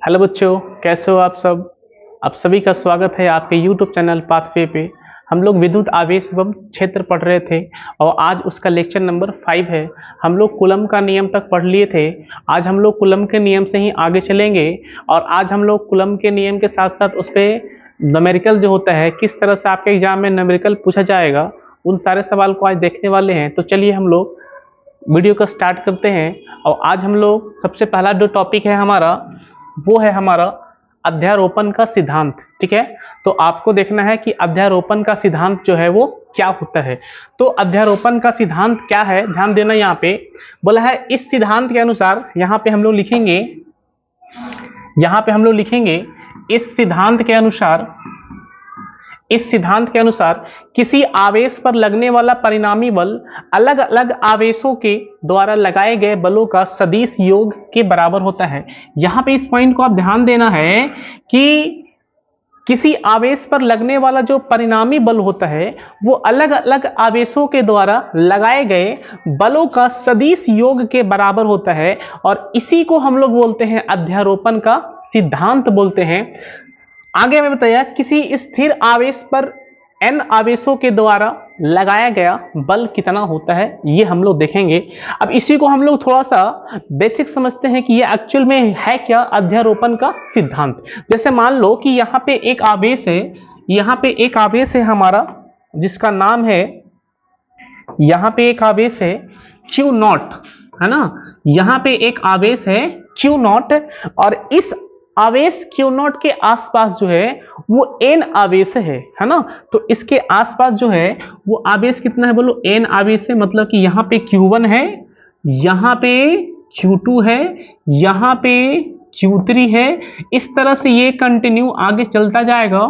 Hello बच्चों, कैसे हो आप सब। आप सभी का स्वागत है आपके YouTube चैनल पाथवे पे। हम लोग विद्युत आवेश एवं क्षेत्र पढ़ रहे थे और आज उसका लेक्चर नंबर 5 है। हम लोग कूलम का नियम तक पढ़ लिए थे। आज हम लोग कूलम के नियम से ही आगे चलेंगे और आज हम लोग कूलम के नियम के साथ साथ उस पर न्यूमेरिकल जो होता है, किस तरह से आपके एग्जाम में न्यूमेरिकल पूछा जाएगा, उन सारे सवाल को आज देखने वाले हैं। तो चलिए हम लोग वीडियो को स्टार्ट करते हैं। और आज हम लोग सबसे पहला जो टॉपिक है हमारा, वो है हमारा अध्यारोपण का सिद्धांत। ठीक है, तो आपको देखना है कि अध्यारोपण का सिद्धांत जो है वो क्या होता है। तो अध्यारोपण का सिद्धांत क्या है, ध्यान देना। यहाँ पे बोला है इस सिद्धांत के अनुसार, यहाँ पे हम लोग लिखेंगे, इस सिद्धांत के अनुसार किसी आवेश पर लगने वाला परिणामी बल अलग अलग आवेशों के द्वारा लगाए गए बलों का सदिश योग के बराबर होता है। यहां पे इस पॉइंट को आप ध्यान देना है कि किसी आवेश पर लगने वाला जो परिणामी बल होता है वो अलग अलग आवेशों के द्वारा लगाए गए बलों का सदिश योग के बराबर होता है और इसी को हम लोग बोलते हैं अध्यारोपण का सिद्धांत बोलते हैं। आगे में बताया किसी स्थिर आवेश पर n आवेशों के द्वारा लगाया गया बल कितना होता है, ये हम लोग देखेंगे। अब इसी को हम लोग थोड़ा सा बेसिक समझते हैं कि ये एक्चुअल में है क्या अध्यारोपण का सिद्धांत। जैसे मान लो कि यहाँ पे एक आवेश है, हमारा, जिसका नाम है, यहाँ पे एक आवेश है Q नॉट, है ना। यहाँ पे एक आवेश है Q नॉट और इस आवेश Q नॉट के आसपास जो है वो n आवेश है ना। तो इसके आसपास जो है वो आवेश कितना है, बोलो n आवेश है। मतलब कि यहाँ पे Q1 है, यहाँ पे Q2 है, यहाँ पे Q3 है। इस तरह से ये कंटिन्यू आगे चलता जाएगा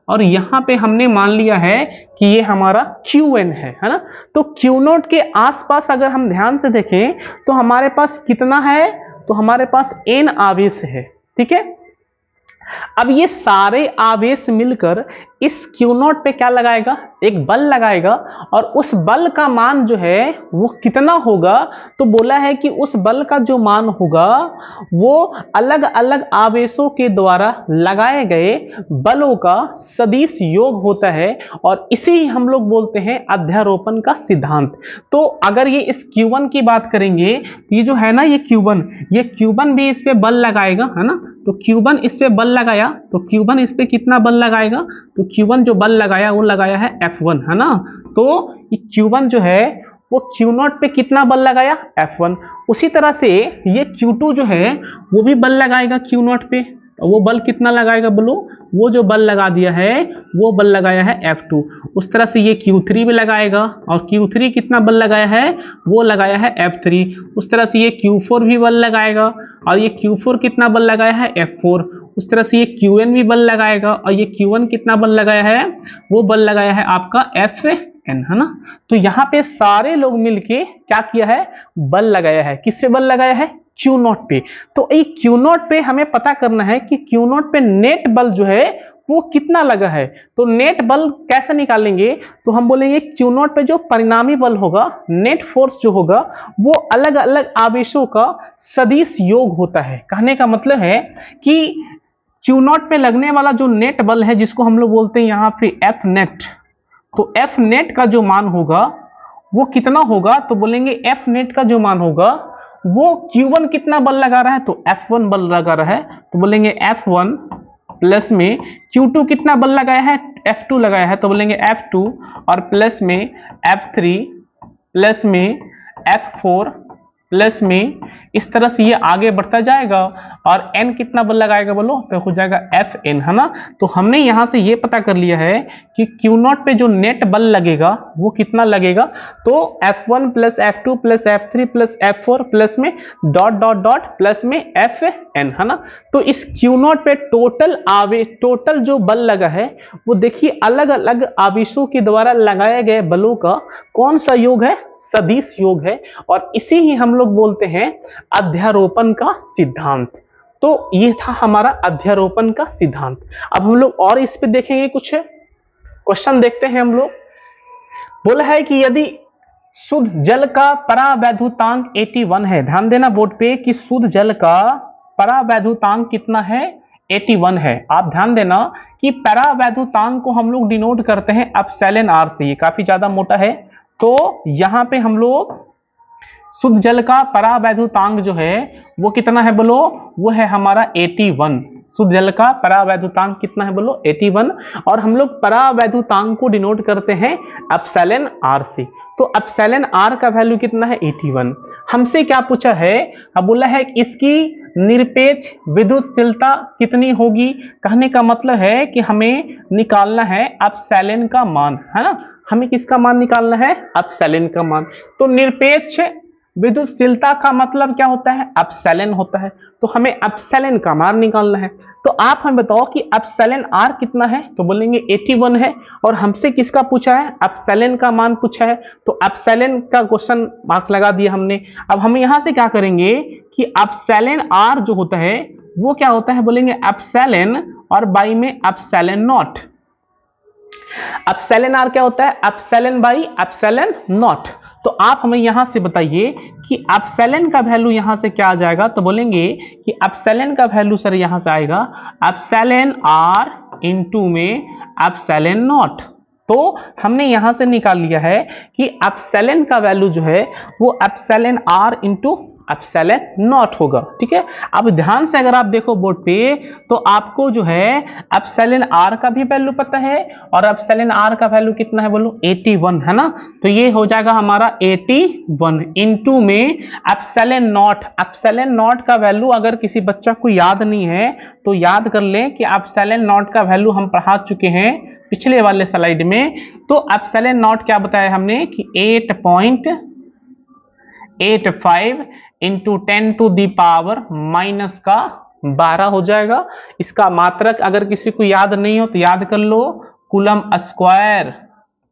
और यहाँ पे हमने मान लिया है कि ये हमारा Qn है ना। तो Q नॉट के आसपास अगर हम ध्यान से देखें तो हमारे पास कितना है, तो हमारे पास n आवेश है। ठीक है, अब ये सारे आवेश मिलकर इस Q नॉट पे क्या लगाएगा, एक बल लगाएगा और उस बल का मान जो है वो कितना होगा, तो बोला है कि उस बल का जो मान होगा वो अलग अलग आवेशों के द्वारा लगाए गए बलों का सदिश योग होता है और इसे ही हम लोग बोलते हैं अध्यारोपण का सिद्धांत। तो अगर ये इस Q1 की बात करेंगे, ये जो है ना, ये Q1 भी इस पे बल लगाएगा, है ना। तो Q1 इस पे बल लगाया, तो Q1 इस पे कितना बल लगाएगा, तो Q1 जो बल लगाया वो लगाया है F1, है ना। तो ये Q1 जो है वो Q नॉट पे कितना बल लगाया, F1। उसी तरह से ये Q2 जो है वो भी बल लगाएगा Q नॉट पे, वो बल कितना लगाएगा, बोलो, वो जो बल लगा दिया है वो बल लगाया है F2। उस तरह से ये Q3 भी लगाएगा और Q3 कितना बल लगाया है, वो लगाया है F3। उस तरह से ये Q4 भी बल लगाएगा और ये Q4 कितना बल लगाया है, F4। उस तरह से ये Qn भी बल लगाएगा और ये Q1 कितना बल लगाया है, वो बल लगाया है आपका Fn, है ना। तो यहाँ पे सारे लोग मिलके क्या किया है, बल लगाया है। किससे बल लगाया है, Q नॉट पे। तो ये Q नॉट पे हमें पता करना है कि Q नॉट पे नेट बल जो है वो कितना लगा है। तो नेट बल कैसे निकालेंगे, तो हम बोलेंगे Q नॉट पे जो परिणामी बल होगा, नेट फोर्स जो होगा, वो अलग अलग आवेशों का सदिश योग होता है। कहने का मतलब है कि Q नॉट पे लगने वाला जो नेट बल है, जिसको हम लोग बोलते हैं यहाँ पे F नेट, तो F नेट का जो मान होगा वो कितना होगा, तो बोलेंगे F नेट का जो मान होगा वो Q1 कितना बल लगा रहा है, तो F1 बल लगा रहा है, तो बोलेंगे F1 प्लस में Q2 कितना बल लगाया है, F2 लगाया है, तो बोलेंगे F2 और प्लस में F3 प्लस में F4 प्लस में, इस तरह से ये आगे बढ़ता जाएगा और n कितना बल लगाएगा, बोलो, तो हो जाएगा Fn, है ना। तो हमने यहां से ये पता कर लिया है कि Q नॉट पे जो नेट बल लगेगा वो कितना लगेगा, तो F1 plus F2 plus F3 plus F4 plus में डॉट डॉट डॉट प्लस में Fn, है ना। तो इस Q नॉट पे टोटल जो बल लगा है वो देखिए अलग अलग आवेशों के द्वारा लगाए गए बलों का कौन सा योग है, सदिश योग है और इसे ही हम लोग बोलते हैं अध्यारोपण का सिद्धांत। तो ये था हमारा अध्यारोपण का सिद्धांत। अब हम लोग और इस पे देखेंगे, कुछ क्वेश्चन देखते हैं हम लोग। बोला है कि यदि शुद्ध जल का परावैद्युतांक 81 है, ध्यान देना बोर्ड पे कि शुद्ध जल का परावैद्युतांक कितना है 81 है। आप ध्यान देना कि परावैद्युतांक को हम लोग डिनोट करते हैं एप्सिलॉन आर से, ये काफी ज्यादा मोटा है। तो यहां पे हम लोग शुद्ध जल का परावैद्युतांक जो है वो कितना है बोलो, वो है हमारा 81। शुद्ध जल का परावैद्युतांक कितना है बोलो 81, और हम लोग परावैद्युतांक को डिनोट करते हैं एप्सिलॉन आर से। तो एप्सिलॉन आर का वैल्यू कितना है 81। हमसे क्या पूछा है, अब बोला है इसकी निरपेक्ष विद्युतशीलता कितनी होगी। कहने का मतलब है कि हमें निकालना है एप्सिलॉन का मान, है ना, हमें किसका मान निकालना है एप्सिलॉन का मान। तो निरपेक्ष विद्युतशीलता का मतलब क्या होता है एप्सिलॉन होता है, तो हमें एप्सिलॉन का मान निकालना है। तो आप हमें बताओ कि एप्सिलॉन आर कितना है, तो बोलेंगे 81 है, और हमसे किसका पूछा है एप्सिलॉन का मान पूछा है, तो एप्सिलॉन का क्वेश्चन मार्क लगा दिया हमने। अब हम यहां से क्या करेंगे कि एप्सिलॉन आर जो होता है वो क्या होता है, बोलेंगे एप्सिलॉन और बाई में एप्सिलॉन नॉट। एप्सिलॉन आर क्या होता है एप्सिलॉन बाई एप्सिलॉन नॉट। तो आप हमें यहां से बताइए कि एप्सिलॉन का वैल्यू यहां से क्या आ जाएगा, तो बोलेंगे कि एप्सिलॉन का वैल्यू सर यहां से आएगा एप्सिलॉन आर इनटू में एप्सिलॉन नॉट। तो हमने यहां से निकाल लिया है कि एप्सिलॉन का वैल्यू जो है वो epsilon R into epsilon naught होगा। ठीक है, अब ध्यान से अगर आप देखो बोर्ड पे तो आपको जो है एप्सिलॉन आर का भी वैल्यू पता है, और एप्सिलॉन आर का वैल्यू कितना है बोलो 81, है ना। तो ये हो जाएगा हमारा 81 इनटू में एप्सिलॉन नॉट। एप्सिलॉन नॉट का वैल्यू अगर किसी बच्चा को याद नहीं है तो याद कर ले कि एप्सिलॉन नॉट का वैल्यू हम पढ़ा चुके हैं पिछले वाले स्लाइड में। तो एप्सिलॉन नॉट क्या बताया हमने कि 8.85 into 10 to the power minus का 12 हो जाएगा। इसका मात्रक अगर किसी को याद नहीं हो तो याद कर लो, coulomb square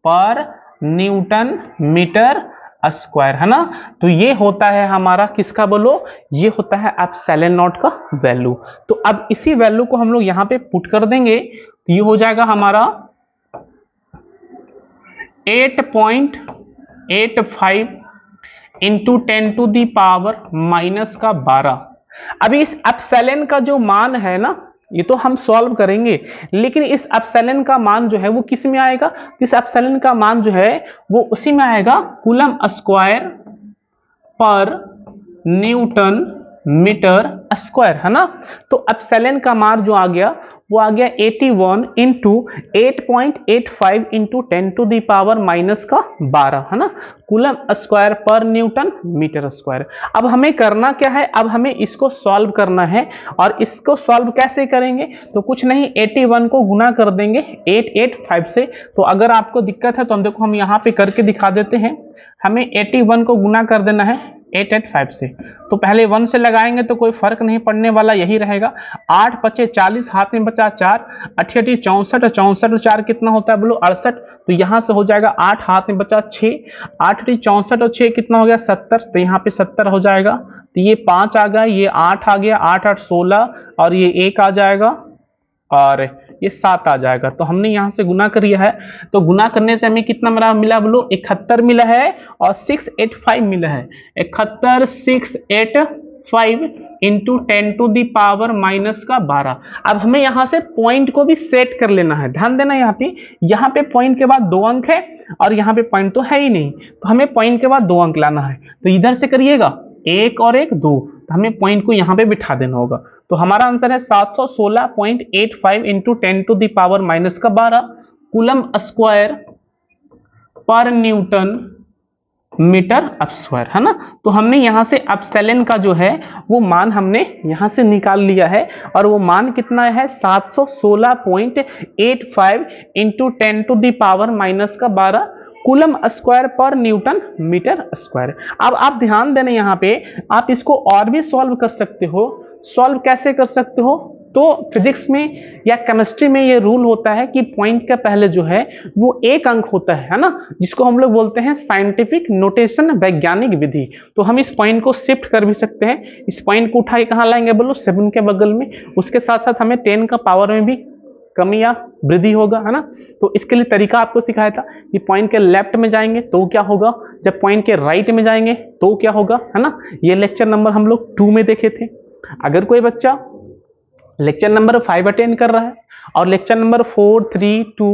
per newton metre square, है ना। तो ये होता है हमारा किसका बोलो, ये होता है एप्सिलॉन नॉट का वैल्यू। तो अब इसी वैल्यू को हम लोग यहां पे पुट कर देंगे, तो ये हो जाएगा हमारा 8.85 into 10 to the power minus का 12। अभी इस एप्सिलॉन का जो मान है ना, ये तो हम सॉल्व करेंगे, लेकिन इस एप्सिलॉन का मान जो है वो किस में आएगा, इस एप्सिलॉन का मान जो है वो उसी में आएगा coulomb square per newton metre square, है ना। तो एप्सिलॉन का मान जो आ गया वो आ गया 81 into 8.85 into 10 to the power minus का 12, है ना, coulomb square per newton metre square. अब हमें करना क्या है, अब हमें इसको सॉल्व करना है, और इसको सॉल्व कैसे करेंगे, तो कुछ नहीं 81 को गुना कर देंगे 885 से। तो अगर आपको दिक्कत है तो हम देखो हम यहाँ पे करके दिखा देते हैं। हमें 81 को गुना कर देना है 885 से, तो पहले 1 से लगाएंगे तो कोई फर्क नहीं पड़ने वाला, यही रहेगा। 8 पचे 40, हाथ में बचा 4, 8 64, 64 4 कितना होता है बोलो 68। तो यहां से हो जाएगा 8, हाथ में बचा 6, 8 64 और 6 कितना हो गया 70, तो यहाँ पे 70 हो जाएगा। तो ये 5 आ गया, ये 8 आ गया, 8 8 16, और ये 1 आ जाएगा, और ये 7 आ जाएगा। तो हमने यहां से गुना कर लिया है, तो गुना करने से हमें कितना मिला बोलो 71 मिला है, और 685 मिला है। 71 685 into 10 to the power minus का 12। अब हमें यहां से पॉइंट को भी सेट कर लेना है, ध्यान देना यहाँ पे पॉइंट के बाद 2 अंक है, और यहाँ पे पॉइंट तो है ही नहीं, तो हमें पॉइंट के बाद 2 अंक लाना है। तो इधर से करिएगा 1 और 1 2, तो हमें पॉइंट को यहाँ पे बिठा देना होगा। तो हमारा आंसर है 716.85 into 10 to the power minus का 12 coulomb square per newton metre square, है ना। तो हमने यहां से एप्सिलॉन का जो है वो मान हमने यहां से निकाल लिया है, और वो मान कितना है 716.85 into 10 to the power minus का 12 coulomb square per newton metre square. अब आप ध्यान देना, यहाँ पे आप इसको और भी सॉल्व कर सकते हो। सॉल्व कैसे कर सकते हो, तो फिजिक्स में या केमिस्ट्री में ये रूल होता है कि पॉइंट का पहले जो है वो 1 अंक होता है ना, जिसको हम लोग बोलते हैं साइंटिफिक नोटेशन, वैज्ञानिक विधि। तो हम इस पॉइंट को शिफ्ट कर भी सकते हैं, इस पॉइंट को उठा के कहाँ लाएंगे बोलो 7 के बगल में, उसके साथ साथ हमें 10 का पावर में भी कमी या वृद्धि होगा, है ना। तो इसके लिए तरीका आपको सिखाया था कि पॉइंट के लेफ्ट में जाएंगे तो क्या होगा, जब पॉइंट के राइट में जाएंगे तो क्या होगा, है ना। ये लेक्चर नंबर हम लोग 2 में देखे थे। अगर कोई बच्चा लेक्चर नंबर 5 अटेंड कर रहा है और लेक्चर नंबर 4, 3, 2,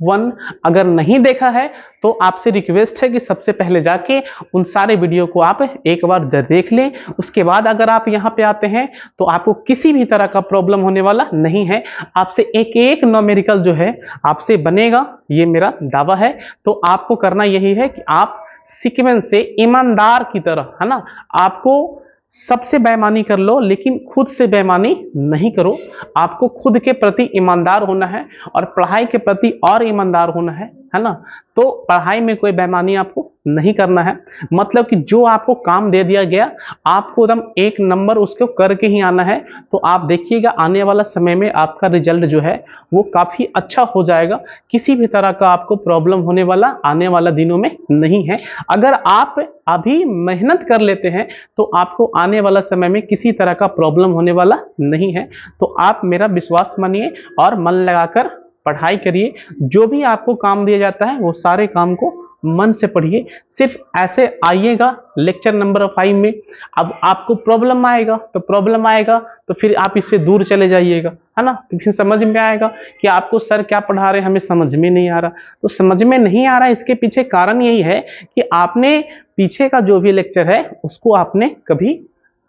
1 अगर नहीं देखा है तो आपसे रिक्वेस्ट है कि सबसे पहले जाके उन सारे वीडियो को आप एक बार देख लें। उसके बाद अगर आप यहाँ पे आते हैं तो आपको किसी भी तरह का प्रॉब्लम होने वाला नहीं है। आपसे एक एक न्यूमेरिकल जो है आपसे बनेगा, ये मेरा दावा है। तो आपको करना यही है कि आप सीक्वेंस से ईमानदार की तरह, है ना, आपको सबसे बेईमानी कर लो लेकिन खुद से बेईमानी नहीं करो। आपको खुद के प्रति ईमानदार होना है और पढ़ाई के प्रति और ईमानदार होना है ना। तो पढ़ाई में कोई बेईमानी आपको नहीं करना है, मतलब कि जो आपको काम दे दिया गया आपको एकदम एक नंबर उसको करके ही आना है। तो आप देखिएगा आने वाला समय में आपका रिजल्ट जो है वो काफी अच्छा हो जाएगा। किसी भी तरह का आपको प्रॉब्लम होने वाला आने वाला दिनों में नहीं है। अगर आप अभी मेहनत कर लेते हैं तो आपको आने वाला समय में किसी तरह का प्रॉब्लम होने वाला नहीं है। तो आप मेरा विश्वास मानिए और मन लगाकर पढ़ाई करिए। जो भी आपको काम दिया जाता है वो सारे काम को मन से पढ़िए। सिर्फ ऐसे आइएगा लेक्चर नंबर 5 में, अब आपको प्रॉब्लम आएगा तो फिर आप इससे दूर चले जाइएगा, है ना। तो फिर समझ में आएगा कि आपको सर क्या पढ़ा रहे हैं हमें समझ में नहीं आ रहा। तो समझ में नहीं आ रहा, इसके पीछे कारण यही है कि आपने पीछे का जो भी लेक्चर है उसको आपने कभी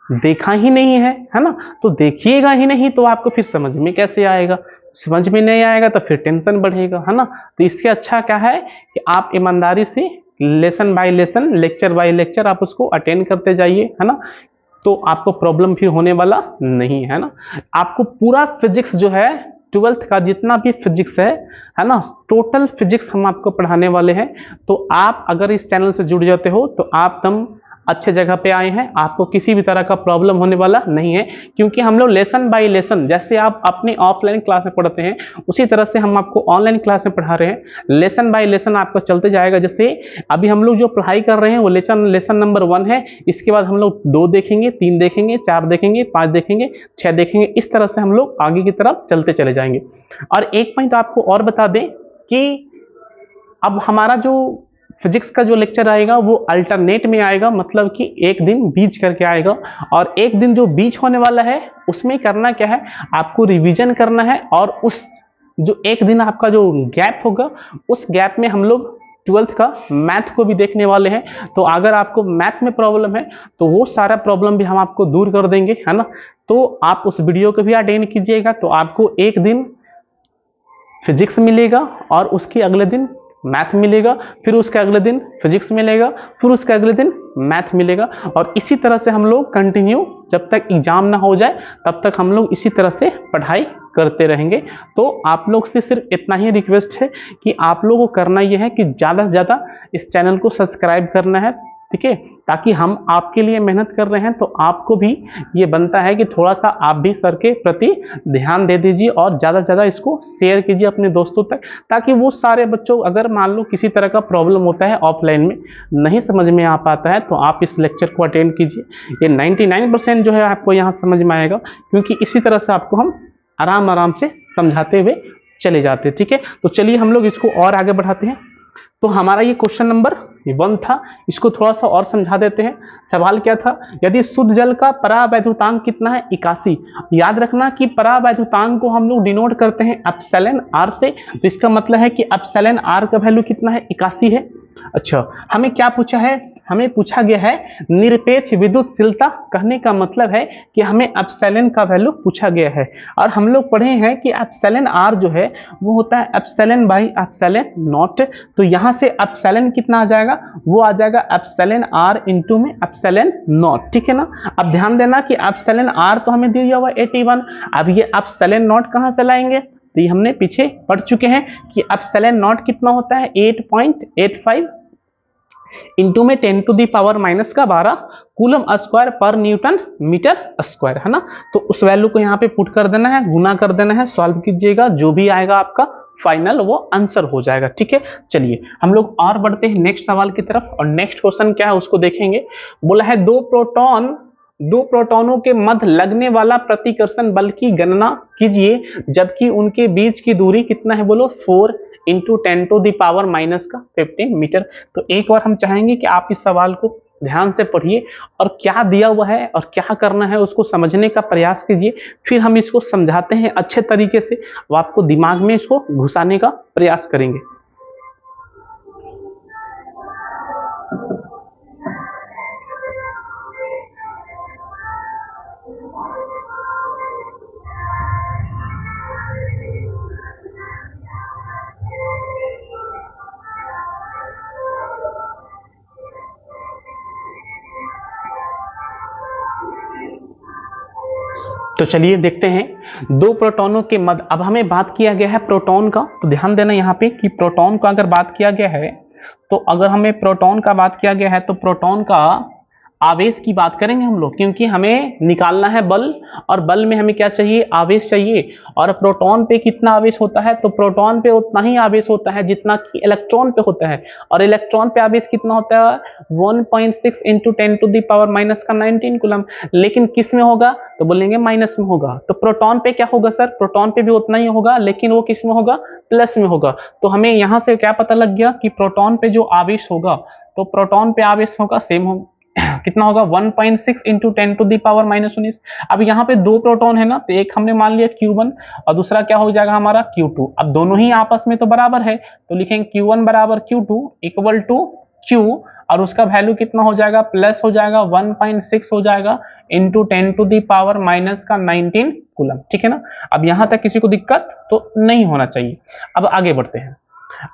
देखा ही नहीं है ना। तो देखिएगा ही नहीं तो आपको फिर समझ में कैसे आएगा। समझ में नहीं आएगा तो फिर टेंशन बढ़ेगा, है ना। तो इससे अच्छा क्या है कि आप ईमानदारी से lesson by lesson, lecture by lecture आप उसको अटेंड करते जाइए, है ना। तो आपको प्रॉब्लम फिर होने वाला नहीं है ना। आपको पूरा फिजिक्स जो है 12th का जितना भी फिजिक्स है ना, टोटल फिजिक्स हम आपको पढ़ाने वाले हैं। तो आप अगर इस चैनल से जुड़ जाते हो तो आप एकदम अच्छे जगह पे आए हैं। आपको किसी भी तरह का प्रॉब्लम होने वाला नहीं है, क्योंकि हम लोग लेसन बाय लेसन, जैसे आप अपने ऑफलाइन क्लास में पढ़ते हैं उसी तरह से हम आपको ऑनलाइन क्लास में पढ़ा रहे हैं। लेसन बाय लेसन आपका चलते जाएगा। जैसे अभी हम लोग जो पढ़ाई कर रहे हैं वो लेसन नंबर 1 है। इसके बाद हम लोग 2 देखेंगे, 3 देखेंगे, 4 देखेंगे, 5 देखेंगे, 6 देखेंगे। इस तरह से हम लोग आगे की तरफ चलते चले जाएंगे। और एक पॉइंट आपको और बता दें कि अब हमारा जो फिजिक्स का जो लेक्चर आएगा वो अल्टरनेट में आएगा, मतलब कि एक दिन बीच करके आएगा। और एक दिन जो बीच होने वाला है उसमें करना क्या है, आपको रिवीजन करना है। और उस जो एक दिन आपका जो गैप होगा उस गैप में हम लोग 12th का मैथ को भी देखने वाले हैं। तो अगर आपको मैथ में प्रॉब्लम है तो वो सारा प्रॉब्लम भी हम आपको दूर कर देंगे, है ना। तो आप उस वीडियो को भी अटेंड कीजिएगा। तो आपको एक दिन फिजिक्स मिलेगा और उसके अगले दिन मैथ मिलेगा, फिर उसके अगले दिन फिजिक्स मिलेगा, फिर उसके अगले दिन मैथ मिलेगा। और इसी तरह से हम लोग कंटिन्यू जब तक एग्जाम ना हो जाए तब तक हम लोग इसी तरह से पढ़ाई करते रहेंगे। तो आप लोग से सिर्फ इतना ही रिक्वेस्ट है कि आप लोगों को करना यह है कि ज़्यादा से ज़्यादा इस चैनल को सब्सक्राइब करना है, ठीक है। ताकि हम आपके लिए मेहनत कर रहे हैं तो आपको भी ये बनता है कि थोड़ा सा आप भी सर के प्रति ध्यान दे दीजिए और ज़्यादा से ज़्यादा इसको शेयर कीजिए अपने दोस्तों तक, ताकि वो सारे बच्चों, अगर मान लो किसी तरह का प्रॉब्लम होता है ऑफलाइन में नहीं समझ में आ पाता है तो आप इस लेक्चर को अटेंड कीजिए। ये 99% जो है आपको यहाँ समझ में आएगा, क्योंकि इसी तरह से आपको हम आराम आराम से समझाते हुए चले जाते हैं, ठीक है। तो चलिए हम लोग इसको और आगे बढ़ाते हैं। तो हमारा ये क्वेश्चन नंबर 1 था, इसको थोड़ा सा और समझा देते हैं। सवाल क्या था, यदि शुद्ध जल का परावैद्युतांक कितना है, 81। याद रखना कि परावैद्युतांक को हम लोग डिनोट करते हैं एप्सिलॉन आर से। तो इसका मतलब है कि एप्सिलॉन आर का वैल्यू कितना है, 81 है। अच्छा, हमें क्या पूछा है, हमें पूछा गया है निरपेक्ष विद्युतशीलता। कहने का मतलब है कि हमें एप्सिलॉन का वैल्यू पूछा गया है। और हम लोग पढ़े हैं कि एप्सिलॉन आर जो है वो होता है एप्सिलॉन बाई एप्सिलॉन नॉट। तो यहाँ से एप्सिलॉन कितना आ जाएगा, वो आ जाएगा एप्सिलॉन आर इंटू में एप्सिलॉन नॉट, ठीक है ना। अब ध्यान देना कि एप्सिलॉन आर तो हमें दिया हुआ 81। अब ये एप्सिलॉन नॉट कहाँ से लाएंगे, तो ये हमने पीछे पढ़ चुके हैं कि एप्सिलॉन नॉट कितना होता है 8.85 इंटू में 10⁻⁻12 coulomb square per newton metre square, है ना। तो उस वैल्यू को यहाँ पे पुट कर देना है, गुना कर देना है, सॉल्व कीजिएगा, जो भी आएगा आपका फाइनल वो आंसर हो जाएगा, ठीक है। चलिए हम लोग और बढ़ते हैं नेक्स्ट सवाल की तरफ। और नेक्स्ट क्वेश्चन क्या है उसको देखेंगे। बोला है दो प्रोटॉनों के मध्य लगने वाला प्रतिकर्षण बल की गणना कीजिए जबकि उनके बीच की दूरी कितना है, बोलो 4 इंटू 10⁻⁻15 मीटर। तो एक बार हम चाहेंगे कि आप इस सवाल को ध्यान से पढ़िए और क्या दिया हुआ है और क्या करना है उसको समझने का प्रयास कीजिए, फिर हम इसको समझाते हैं अच्छे तरीके से, वो आपको दिमाग में इसको घुसाने का प्रयास करेंगे। तो चलिए देखते हैं दो प्रोटॉनों के मध्य। अब हमें बात किया गया है प्रोटॉन का, तो ध्यान देना यहाँ पे कि प्रोटॉन का अगर बात किया गया है, तो अगर हमें प्रोटॉन का बात किया गया है तो प्रोटॉन का आवेश की बात करेंगे हम लोग, क्योंकि हमें निकालना है बल, और बल में हमें क्या चाहिए, आवेश चाहिए। और प्रोटॉन पे कितना आवेश होता है, तो प्रोटॉन पे उतना ही आवेश होता है जितना कि इलेक्ट्रॉन पे होता है, और इलेक्ट्रॉन पे आवेश कितना होता है, 1.6 into 10 to the power minus का 19 कूलम। लेकिन किस में होगा, तो बोलेंगे माइनस में होगा। तो प्रोटॉन पे क्या होगा सर, प्रोटॉन पे भी उतना ही होगा, लेकिन वो किस में होगा, प्लस में होगा। तो हमें यहां से क्या पता लग गया कि प्रोटॉन पे जो आवेश होगा, तो प्रोटॉन पे आवेश होगा सेम होगा, कितना होगा 1.6 into 10 to the power minus 19। अब यहाँ पे दो प्रोटॉन है ना, तो एक हमने मान लिया Q1 और दूसरा क्या हो जाएगा हमारा Q2। अब दोनों ही आपस में तो बराबर है, तो लिखेंगे Q1 बराबर Q2 इक्वल टू Q, और उसका वैल्यू कितना हो जाएगा, प्लस हो जाएगा 1.6 हो जाएगा into 10 to the power minus का 19 कूलम। ठीक है ना। अब यहाँ तक किसी को दिक्कत तो नहीं होना चाहिए। अब आगे बढ़ते हैं।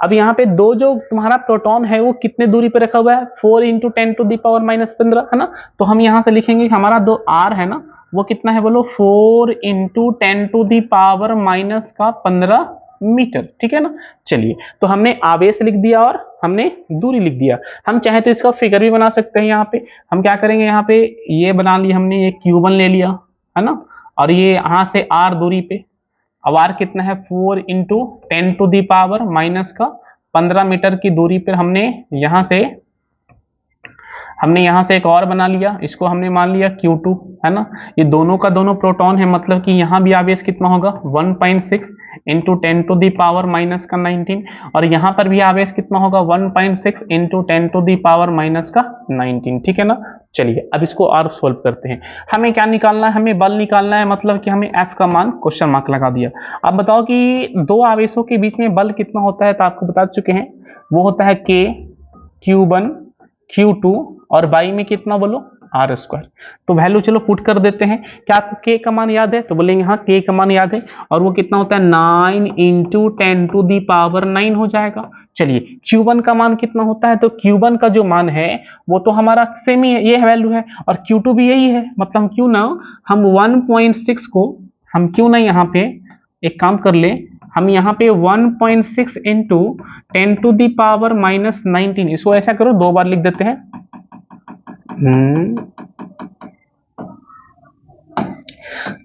अब यहाँ पे दो जो तुम्हारा प्रोटॉन है वो कितने दूरी पे रखा हुआ है, 4 into 10 to the power minus 15 है ना। तो हम यहाँ से लिखेंगे हमारा दो R है ना, वो कितना है बोलो, 4 into 10 to the power minus का 15 मीटर। ठीक है ना। चलिए, तो हमने आवेश लिख दिया और हमने दूरी लिख दिया। हम चाहे तो इसका फिगर भी बना सकते हैं। यहाँ पे हम क्या करेंगे, यहाँ पे ये बना लिया हमने, ये Q1 ले लिया है ना, और ये यहाँ से R दूरी पे, अब R कितना है 4 into 10 to the power minus का 15 मीटर की दूरी पर हमने यहाँ से एक और बना लिया, इसको हमने मान लिया Q2 है ना। ये दोनों का दोनों प्रोटॉन है, मतलब कि यहाँ भी आवेश कितना होगा 1.6 into 10 to the power minus का 19, और यहाँ पर भी आवेश कितना होगा 1.6 into 10 to the power minus का 19। ठीक है ना। चलिए अब इसको और सोल्व करते हैं। हमें क्या निकालना है, हमें बल निकालना है, मतलब कि हमें F का मान क्वेश्चन मार्क लगा दिया। अब बताओ कि दो आवेशों के बीच में बल कितना होता है, तो आपको बता चुके हैं, वो होता है K, Q1, Q2 और बाई में कितना बोलो R स्क्वायर। तो वैल्यू चलो पुट कर देते हैं। क्या आपको K का मान याद है, तो बोलेंगे हाँ K का मान याद है, और वो कितना होता है 9 इंटू 10 टू दी पावर 9 हो जाएगा। चलिए Q1 का मान कितना होता है, तो Q1 का जो मान है वो तो हमारा सेम ही है, ये वैल्यू है, और Q2 भी यही है। मतलब क्यों ना हम 1.6 को हम क्यों ना यहाँ पे एक काम कर ले, हम यहाँ पे 1.6 into 10 to the power minus 19, इसको ऐसा करो दो बार लिख देते हैं।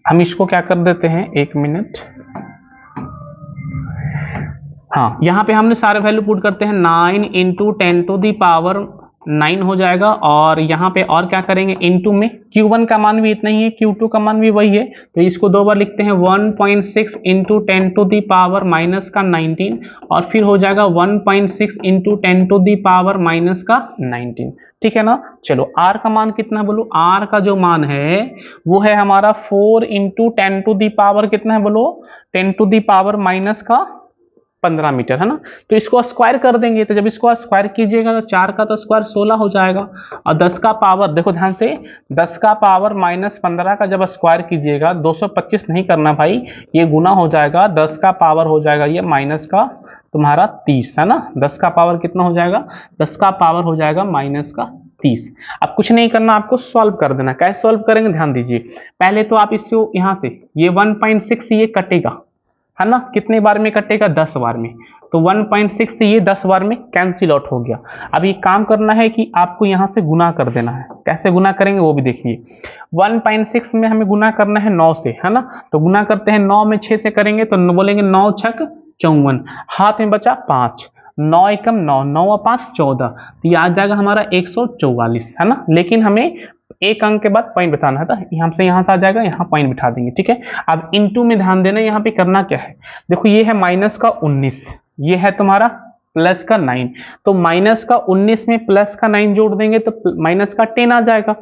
हम इसको क्या कर देते हैं, एक मिनट, हाँ यहाँ पे हमने सारे वैल्यू पुट करते हैं, 9 इंटू 10 टू दी पावर 9 हो जाएगा, और यहाँ पे और क्या करेंगे, इनटू में Q1 का मान भी इतना ही है, Q2 का मान भी वही है, तो इसको दो बार लिखते हैं 1.6 into 10 to the power minus का 19, और फिर हो जाएगा 1.6 into 10 to the power minus का 19। ठीक है ना। चलो R का मान कितना है बोलो, R का जो मान है वो है हमारा 4 इंटू 10 टू दी पावर कितना है बोलो, 10 टू दी पावर माइनस का 15 मीटर है ना। तो इसको स्क्वायर कर देंगे, तो जब इसको स्क्वायर कीजिएगा तो 4 का तो स्क्वायर 16 हो जाएगा, और 10 का पावर देखो ध्यान से, 10 का पावर माइनस 15 का जब स्क्वायर कीजिएगा, 225 नहीं करना भाई, ये गुना हो जाएगा, 10 का पावर हो जाएगा ये माइनस का तुम्हारा 30 है ना। 10 का पावर कितना हो जाएगा, 10 का पावर हो जाएगा माइनस का 30। अब कुछ नहीं करना, आपको सॉल्व कर देना। कैसे सॉल्व करेंगे, ध्यान दीजिए। पहले तो आप इसको यहाँ से ये 1.6 ये कटेगा है ना, कितने बार में कटेगा, 10 बार में, तो 1.6 से ये 10 बार में कैंसिल आउट हो गया। अब ये काम करना है कि आपको यहाँ से गुना कर देना है। कैसे गुना करेंगे वो भी देखिए। 1.6 में हमें गुना करना है 9 से है ना, तो गुना करते हैं 9 में 6 से करेंगे, तो बोलेंगे 9 छक 54, हाथ में बचा 5, 9 एकम 9, 9 और 5 14, तो ये आ जाएगा हमारा 144 है ना। लेकिन हमें एक अंक के बाद पॉइंट बिठाना है, तो हमसे यहाँ से आ जाएगा, यहाँ पॉइंट बिठा देंगे। ठीक है। अब इनटू में ध्यान देना, यहाँ पे करना क्या है, देखो ये है माइनस का 19, ये है तुम्हारा प्लस का 9, तो माइनस का 19 में प्लस का 9 जोड़ देंगे तो माइनस का 10 आ जाएगा।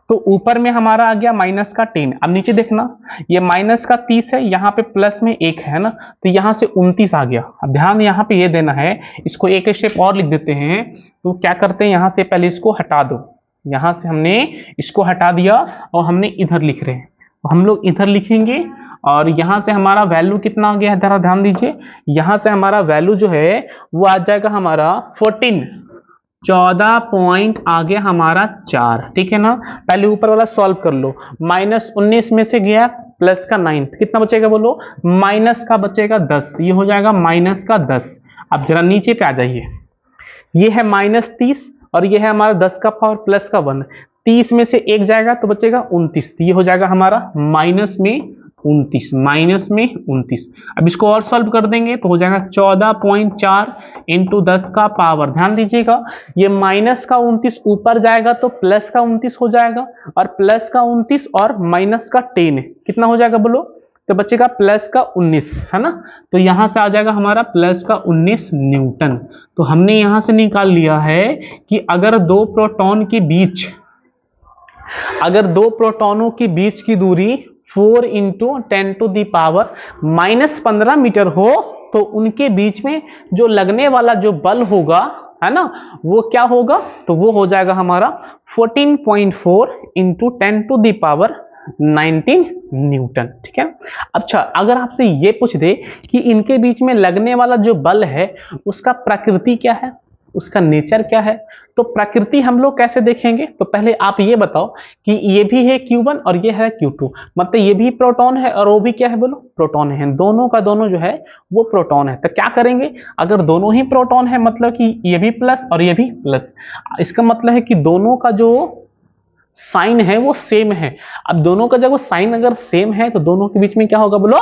तो ऊपर में हमारा आ गया माइनस का 10। अब नीचे देखना, ये माइनस का 30 है, यहाँ पे प्लस में 1 है ना, तो यहाँ से 29 आ गया। अब ध्यान यहाँ पे ये देना है, इसको एक स्टेप और लिख देते हैं। तो क्या करते हैं, यहाँ से पहले इसको हटा दो, यहाँ से हमने इसको हटा दिया और हमने इधर लिख रहे हैं, तो हम लोग इधर लिखेंगे और यहाँ से हमारा वैल्यू कितना आ गया है, जरा ध्यान दीजिए। यहाँ से हमारा वैल्यू जो है वो आ जाएगा हमारा 14 पॉइंट आ गया हमारा 4, ठीक है ना। पहले ऊपर वाला सॉल्व कर लो, -19 में से गया प्लस का 9, कितना बचेगा बोलो, माइनस का बचेगा 10, ये हो जाएगा माइनस का 10। अब जरा नीचे पे आ जाइए, ये है -30 और ये है हमारा 10 का पावर प्लस का 1, 30 में से 1 जाएगा तो बचेगा 29, ये हो जाएगा हमारा माइनस में 29। अब इसको और सॉल्व कर देंगे तो हो जाएगा 14.4 इंटू 10 का पावर, ध्यान दीजिएगा ये माइनस का 29 ऊपर जाएगा तो प्लस का 29 हो जाएगा, और प्लस का 29 और माइनस का 10 कितना हो जाएगा बोलो, तो बचेगा प्लस का 19, है ना। तो यहां से आ जाएगा हमारा प्लस का 19 न्यूटन। तो हमने यहां से निकाल लिया है कि अगर दो प्रोटॉनों के बीच की दूरी 4 into 10 to the power -15 metre हो तो उनके बीच में जो लगने वाला जो बल होगा, है ना, वो क्या होगा, तो वो हो जाएगा हमारा 14.4 into 10 to the power 19 newton, ठीक है। अच्छा, अगर आपसे ये पूछ दे कि इनके बीच में लगने वाला जो बल है उसका प्रकृति क्या है, उसका नेचर क्या है, तो प्रकृति हम लोग कैसे देखेंगे, तो पहले आप ये बताओ कि ये भी है Q1 और ये है Q2, मतलब ये भी प्रोटॉन है और वो भी क्या है बोलो, प्रोटॉन है, दोनों का दोनों जो है वो प्रोटॉन है। तो क्या करेंगे, अगर दोनों ही प्रोटॉन है मतलब कि ये भी प्लस और ये भी प्लस, इसका मतलब है कि दोनों का जो साइन है वो सेम है। अब दोनों का जब वो साइन अगर सेम है तो दोनों के बीच में क्या होगा बोलो,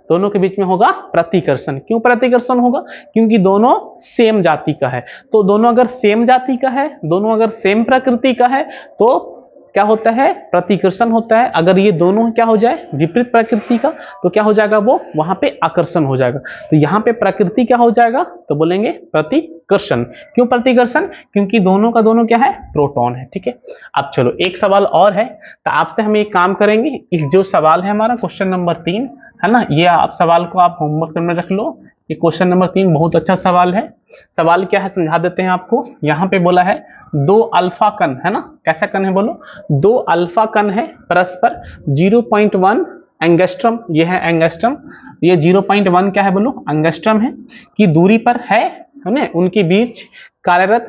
दोनों के बीच में होगा प्रतिकर्षण। क्यों प्रतिकर्षण होगा, क्योंकि दोनों सेम जाति का है। तो दोनों अगर सेम जाति का है, दोनों अगर सेम प्रकृति का है तो क्या होता है, प्रतिकर्षण होता है। अगर ये दोनों क्या हो जाए विपरीत प्रकृति का तो क्या हो जाएगा, वो वहां पे आकर्षण हो जाएगा। तो यहाँ पे प्रकृति क्या हो जाएगा, तो बोलेंगे प्रतिकर्षण। क्यों प्रतिकर्षण, क्योंकि दोनों का दोनों क्या है, प्रोटॉन है, ठीक है। अब चलो एक सवाल और है, तो आपसे हम एक काम करेंगे, इस जो सवाल है हमारा क्वेश्चन नंबर 3 है ना, ये आप सवाल को आप होमवर्क में रख लो। ये क्वेश्चन नंबर 3 बहुत अच्छा सवाल है। सवाल क्या है समझा देते हैं आपको। यहाँ पे बोला है 2 अल्फा कण, है ना, कैसा कण है बोलो, 2 अल्फा कण है परस्पर 0.1 एंगस्ट्रम, ये है एंगस्ट्रम, ये 0.1 क्या है बोलो, एंगस्ट्रम है की दूरी पर है ना, उनके बीच कार्यरत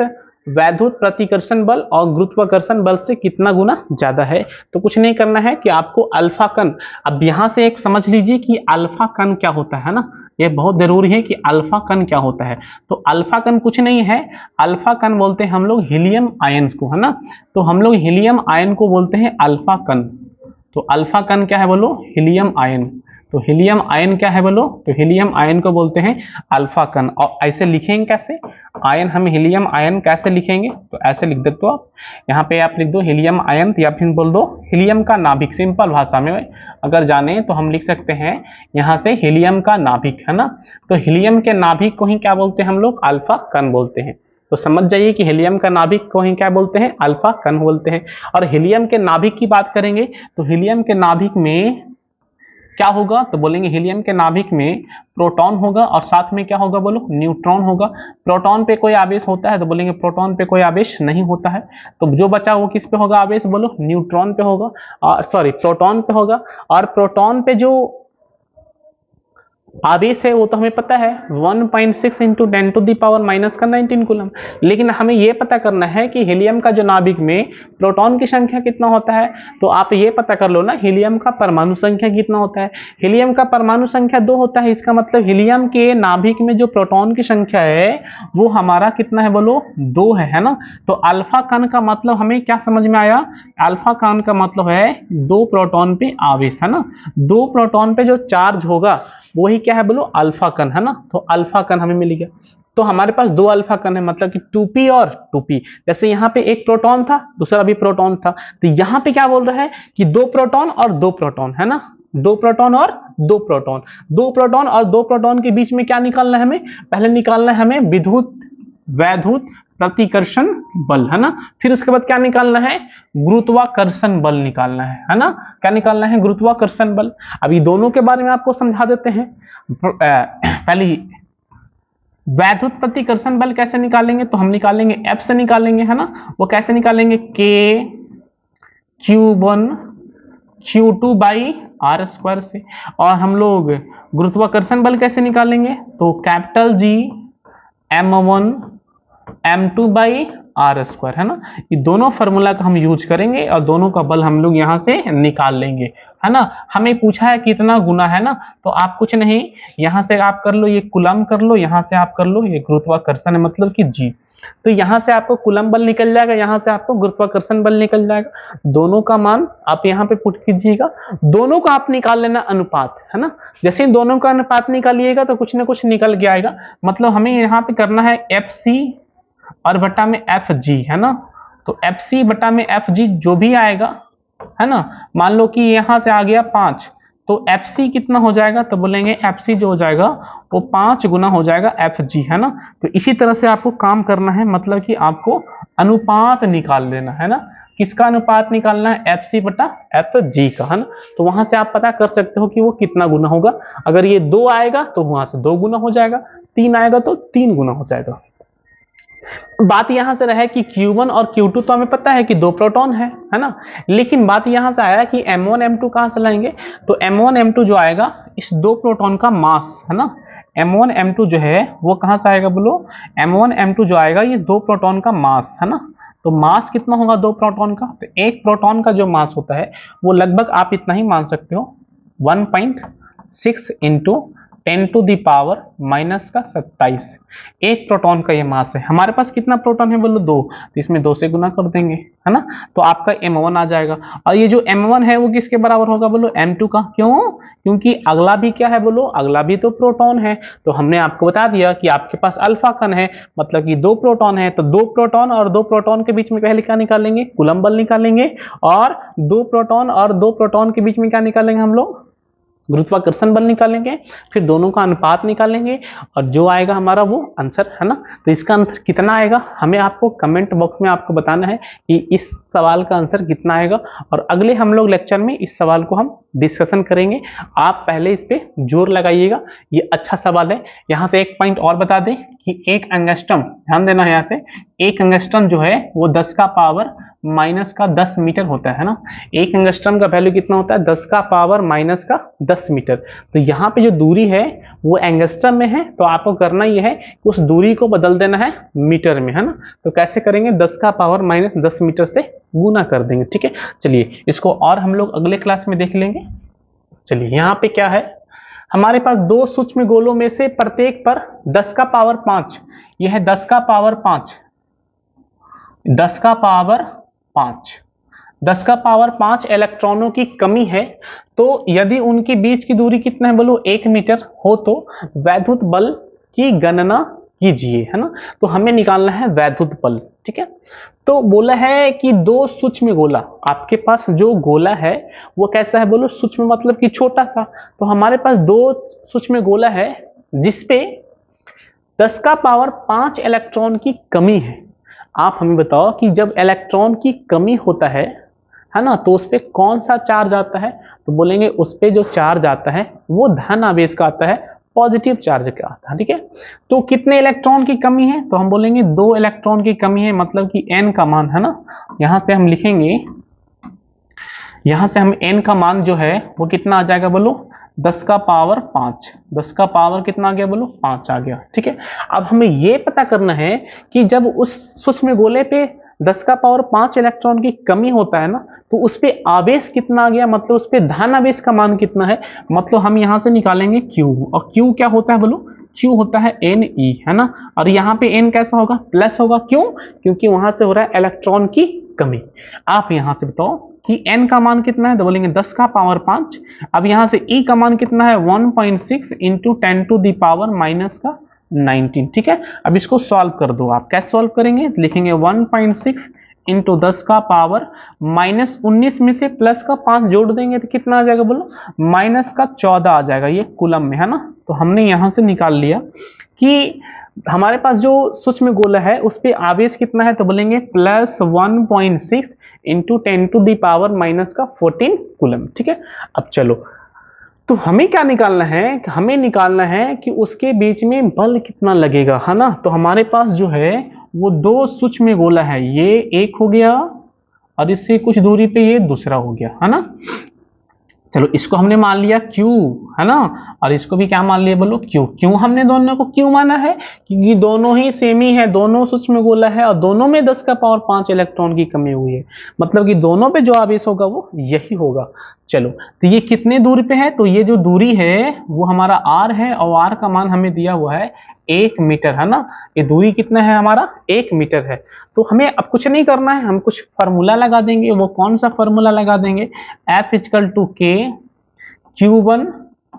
वैद्युत प्रतिकर्षण बल और गुरुत्वाकर्षण बल से कितना गुना ज्यादा है। तो कुछ नहीं करना है कि आपको अल्फा कण, अब यहां से एक समझ लीजिए कि अल्फा कण क्या होता है ना, ये बहुत जरूरी है कि अल्फा कण क्या होता है। तो अल्फा कण कुछ नहीं है, अल्फा कण बोलते हैं हम लोग हीलियम आयन को, है ना। तो हम लोग हीलियम आयन को बोलते हैं अल्फा कण। तो अल्फा कण क्या है बोलो, हीलियम आयन। तो हीलियम आयन क्या है बोलो, तो हीलियम आयन को बोलते हैं अल्फा कण। और ऐसे लिखेंगे कैसे आयन, हम हीलियम आयन कैसे लिखेंगे, तो ऐसे लिख देते हो आप, यहाँ पे आप लिख दो हीलियम आयन, या फिर बोल दो हीलियम का नाभिक। सिंपल भाषा में अगर जाने तो हम लिख सकते हैं यहाँ से हीलियम का नाभिक, है ना। तो हीलियम के नाभिक को ही क्या बोलते हैं हम लोग, अल्फा कण बोलते हैं। तो समझ जाइए कि हीलियम का नाभिक को ही क्या बोलते हैं, अल्फा कण बोलते हैं। और हीलियम के नाभिक की बात करेंगे तो हीलियम के नाभिक में क्या होगा, तो बोलेंगे हीलियम के नाभिक में प्रोटॉन होगा और साथ में क्या होगा बोलो, न्यूट्रॉन होगा। प्रोटॉन पे कोई आवेश होता है तो बोलेंगे प्रोटॉन पे कोई आवेश नहीं होता है। तो जो बचा वो किस पे होगा आवेश बोलो, न्यूट्रॉन पे होगा, और सॉरी प्रोटॉन पे होगा। और प्रोटॉन पे जो आवेश है वो तो हमें पता है 1.6 into 10 to the power -19 coulomb. लेकिन हमें यह पता करना है कि हीलियम का जो नाभिक में प्रोटॉन की संख्या कितना होता है। तो आप ये पता कर लो ना, हीलियम का परमाणु संख्या कितना होता है। हीलियम का परमाणु संख्या 2 होता है। इसका मतलब हीलियम के नाभिक में जो प्रोटॉन की संख्या है वो हमारा कितना है बोलो, 2 है ना। तो अल्फा कण का मतलब हमें क्या समझ में आया, अल्फा कण का मतलब है 2 प्रोटॉन पे आवेश, है ना। 2 प्रोटॉन पे जो चार्ज होगा वही क्या है बोलो, अल्फा कण, है ना। तो अल्फा कण हमें मिल गया। तो हमारे पास 2 अल्फा कण है, मतलब कि 2p और 2p। जैसे यहाँ पे एक प्रोटॉन था, दूसरा भी प्रोटॉन था, तो यहाँ पे क्या बोल रहा है कि 2 प्रोटॉन और 2 प्रोटॉन, है ना। 2 प्रोटॉन और 2 प्रोटॉन, 2 प्रोटॉन और 2 प्रोटॉन के बीच में क्या निकालना है हमें, पहले निकालना है हमें विद्युत वैद्युत प्रतिकर्षण बल, है ना। फिर उसके बाद क्या निकालना है, गुरुत्वाकर्षण बल निकालना है ना। क्या निकालना है, गुरुत्वाकर्षण बल। अभी दोनों के बारे में आपको समझा देते हैं। पहले वैद्युत प्रतिकर्षण बल कैसे निकालेंगे, तो हम निकालेंगे F से निकालेंगे, है ना। वो कैसे निकालेंगे, K Q1 Q2 by R square से। और हम लोग गुरुत्वाकर्षण बल कैसे निकालेंगे, तो capital G M1 M2 by R square, है ना। ये दोनों फॉर्मूला का हम यूज करेंगे और दोनों का बल हम लोग यहां से निकाल लेंगे, है ना। हमें पूछा है कितना गुना, है ना, तो आप कुछ नहीं, यहां से आप कर लो ये कुलम कर लो, यहां से आप कर लो ये गुरुत्वाकर्षण है मतलब कि जी। तो यहां से आपको कुलम बल निकल जाएगा, यहां से आपको गुरुत्वाकर्षण बल निकल जाएगा। दोनों का मान आप यहाँ पे पुट कीजिएगा, दोनों का आप निकाल लेना अनुपात, है ना। जैसे दोनों का अनुपात निकालिएगा तो कुछ ना कुछ निकल के आएगा। मतलब हमें यहाँ पे करना है FC और बटा में FG, है ना। तो FC बटा में FG जो भी आएगा, है ना, मान लो कि यहां से आ गया 5, तो FC कितना हो जाएगा, तो बोलेंगे FC जो हो जाएगा वो 5 गुना हो जाएगा FG, है ना। तो इसी तरह से आपको काम करना है, मतलब कि आपको अनुपात निकाल लेना है ना। किसका अनुपात निकालना है, FC बटा FG का, है ना। तो वहां से आप पता कर सकते हो कि वो कितना गुना होगा। अगर ये 2 आएगा तो वहां से 2 गुना हो जाएगा, 3 आएगा तो 3 गुना हो जाएगा। बात यहां से रहे कि Q1 और Q2 तो हमें पता है कि 2 प्रोटॉन है ना। लेकिन बात यहां से आया कि M1 M2 कहां से लाएंगे, तो M1 M2 जो आएगा इस 2 प्रोटॉन का मास, है ना। M1 M2 जो है वो कहां से आएगा बोलो, M1 M2 जो आएगा ये 2 प्रोटॉन का मास, है ना। तो मास कितना होगा 2 प्रोटॉन का, तो एक प्रोटॉन का जो मास होता है वो लगभग आप इतना ही मान सकते हो, 1.6 into 10 to the power minus का 27 एक प्रोटॉन का ये मास है। हमारे पास कितना प्रोटॉन है बोलो 2, तो इसमें 2 से गुना कर देंगे, है ना। तो आपका M1 आ जाएगा। और ये जो M1 है वो किसके बराबर होगा बोलो, M2 का। क्यों, क्योंकि अगला भी क्या है बोलो, अगला भी तो प्रोटॉन है। तो हमने आपको बता दिया कि आपके पास अल्फा कण है, मतलब कि 2 प्रोटॉन है, तो 2 प्रोटॉन और 2 प्रोटॉन के बीच में पहले क्या निकालेंगे, कूलम्ब बल निकालेंगे। और 2 प्रोटॉन और 2 प्रोटॉन के बीच में क्या निकालेंगे हम लोग, गुरुत्वाकर्षण बल निकालेंगे। फिर दोनों का अनुपात निकालेंगे और जो आएगा हमारा वो आंसर, है ना। तो इसका आंसर कितना आएगा हमें आपको कमेंट बॉक्स में आपको बताना है कि इस सवाल का आंसर कितना आएगा। और अगले हम लोग लेक्चर में इस सवाल को हम डिस्कशन करेंगे। आप पहले इस पे जोर लगाइएगा, ये अच्छा सवाल है। यहाँ से एक पॉइंट और बता दें कि एक एंगस्ट्रम, ध्यान देना है, यहाँ से एक एंगस्ट्रम जो है वो 10 का पावर माइनस का 10 मीटर होता है ना। एक एंगस्ट्रम का वैल्यू कितना होता है, 10 का पावर माइनस का 10 मीटर। तो यहाँ पे जो दूरी है वो एंगस्ट्रम में है, तो आपको करना ये है कि उस दूरी को बदल देना है मीटर में, है ना। तो कैसे करेंगे, 10 का पावर माइनस 10 मीटर से गुना कर देंगे, ठीक है। चलिए इसको और हम लोग अगले क्लास में देख लेंगे। चलिए यहाँ पे क्या है, हमारे पास 2 सूक्ष्म गोलों में से प्रत्येक पर 10 का पावर 5, यह है 10 का पावर 5, 10 का पावर 5, 10 का पावर 5 इलेक्ट्रॉनों की कमी है। तो यदि उनके बीच की दूरी कितना है बोलो 1 मीटर हो, तो वैद्युत बल की गणना कीजिए, है ना। तो हमें निकालना है वैद्युत बल, ठीक है। तो बोला है कि 2 सूक्ष्म गोला, आपके पास जो गोला है वो कैसा है बोलो, सूक्ष्म मतलब कि छोटा सा। तो हमारे पास 2 सूक्ष्म गोला है जिसपे 10 का पावर 5 इलेक्ट्रॉन की कमी है। आप हमें बताओ कि जब इलेक्ट्रॉन की कमी होता है ना, तो उस पर कौन सा चार्ज आता है, तो बोलेंगे उस पर जो चार्ज आता है वो धन आवेश का आता है, पॉजिटिव चार्ज का आता है, ठीक है। तो कितने इलेक्ट्रॉन की कमी है, तो हम बोलेंगे 2 इलेक्ट्रॉन की कमी है, मतलब कि n का मान, है ना। यहां से हम लिखेंगे, यहां से हम n का मान जो है वो कितना आ जाएगा बोलो, 10 का पावर 5, 10 का पावर कितना आ गया बोलो 5 आ गया, ठीक है। अब हमें यह पता करना है कि जब उस सूक्ष्म गोले पे 10 का पावर 5 इलेक्ट्रॉन की कमी होता है ना, तो उस पे आवेश कितना आ गया, मतलब उस पे धन आवेश का मान कितना है। मतलब हम यहां से निकालेंगे Q, और Q क्या होता है बोलो, Q होता है Ne, है ना। और यहाँ पे N कैसा होगा, प्लस होगा। क्यों, क्योंकि वहां से हो रहा है इलेक्ट्रॉन की कमी। आप यहां से बताओ कि n का मान कितना है, तो बोलेंगे 10 का पावर 5। अब यहां से E का मान कितना है, 1.6 into 10 to the power minus का 19, ठीक है। अब इसको सॉल्व कर दो। आप कैसे सॉल्व करेंगे, लिखेंगे 1.6 इंटू 10 का पावर -19 में से प्लस का 5 जोड़ देंगे तो कितना आ जाएगा बोलो, माइनस का 14 आ जाएगा, ये कूलम में है ना। तो हमने यहां से निकाल लिया कि हमारे पास जो सूक्ष्म गोला है उस पे आवेश कितना है, तो बोलेंगे प्लस 1.6 इंटू 10⁻⁻14 कूलम। ठीक है, अब चलो, तो हमें क्या निकालना है, हमें निकालना है कि उसके बीच में बल कितना लगेगा, है ना। तो हमारे पास जो है वो दो सूक्ष्म गोला है, ये एक हो गया और इससे कुछ दूरी पे ये दूसरा हो गया, है ना। चलो इसको हमने मान लिया Q, है ना, और इसको भी क्या मान लिया बोलो Q। क्यों हमने दोनों को Q माना है, क्योंकि दोनों ही सेम ही है, दोनों सूक्ष्म गोला है और दोनों में 10 का पावर 5 इलेक्ट्रॉन की कमी हुई है, मतलब कि दोनों पे जो आवेश होगा वो यही होगा। चलो, तो ये कितने दूरी पे है, तो ये जो दूरी है वो हमारा R है और R का मान हमें दिया हुआ है 1 मीटर, है ना। ये दूरी कितना है हमारा, 1 मीटर है। तो हमें अब कुछ नहीं करना है, हम कुछ फार्मूला लगा देंगे। वो कौन सा फार्मूला लगा देंगे, F = K Q1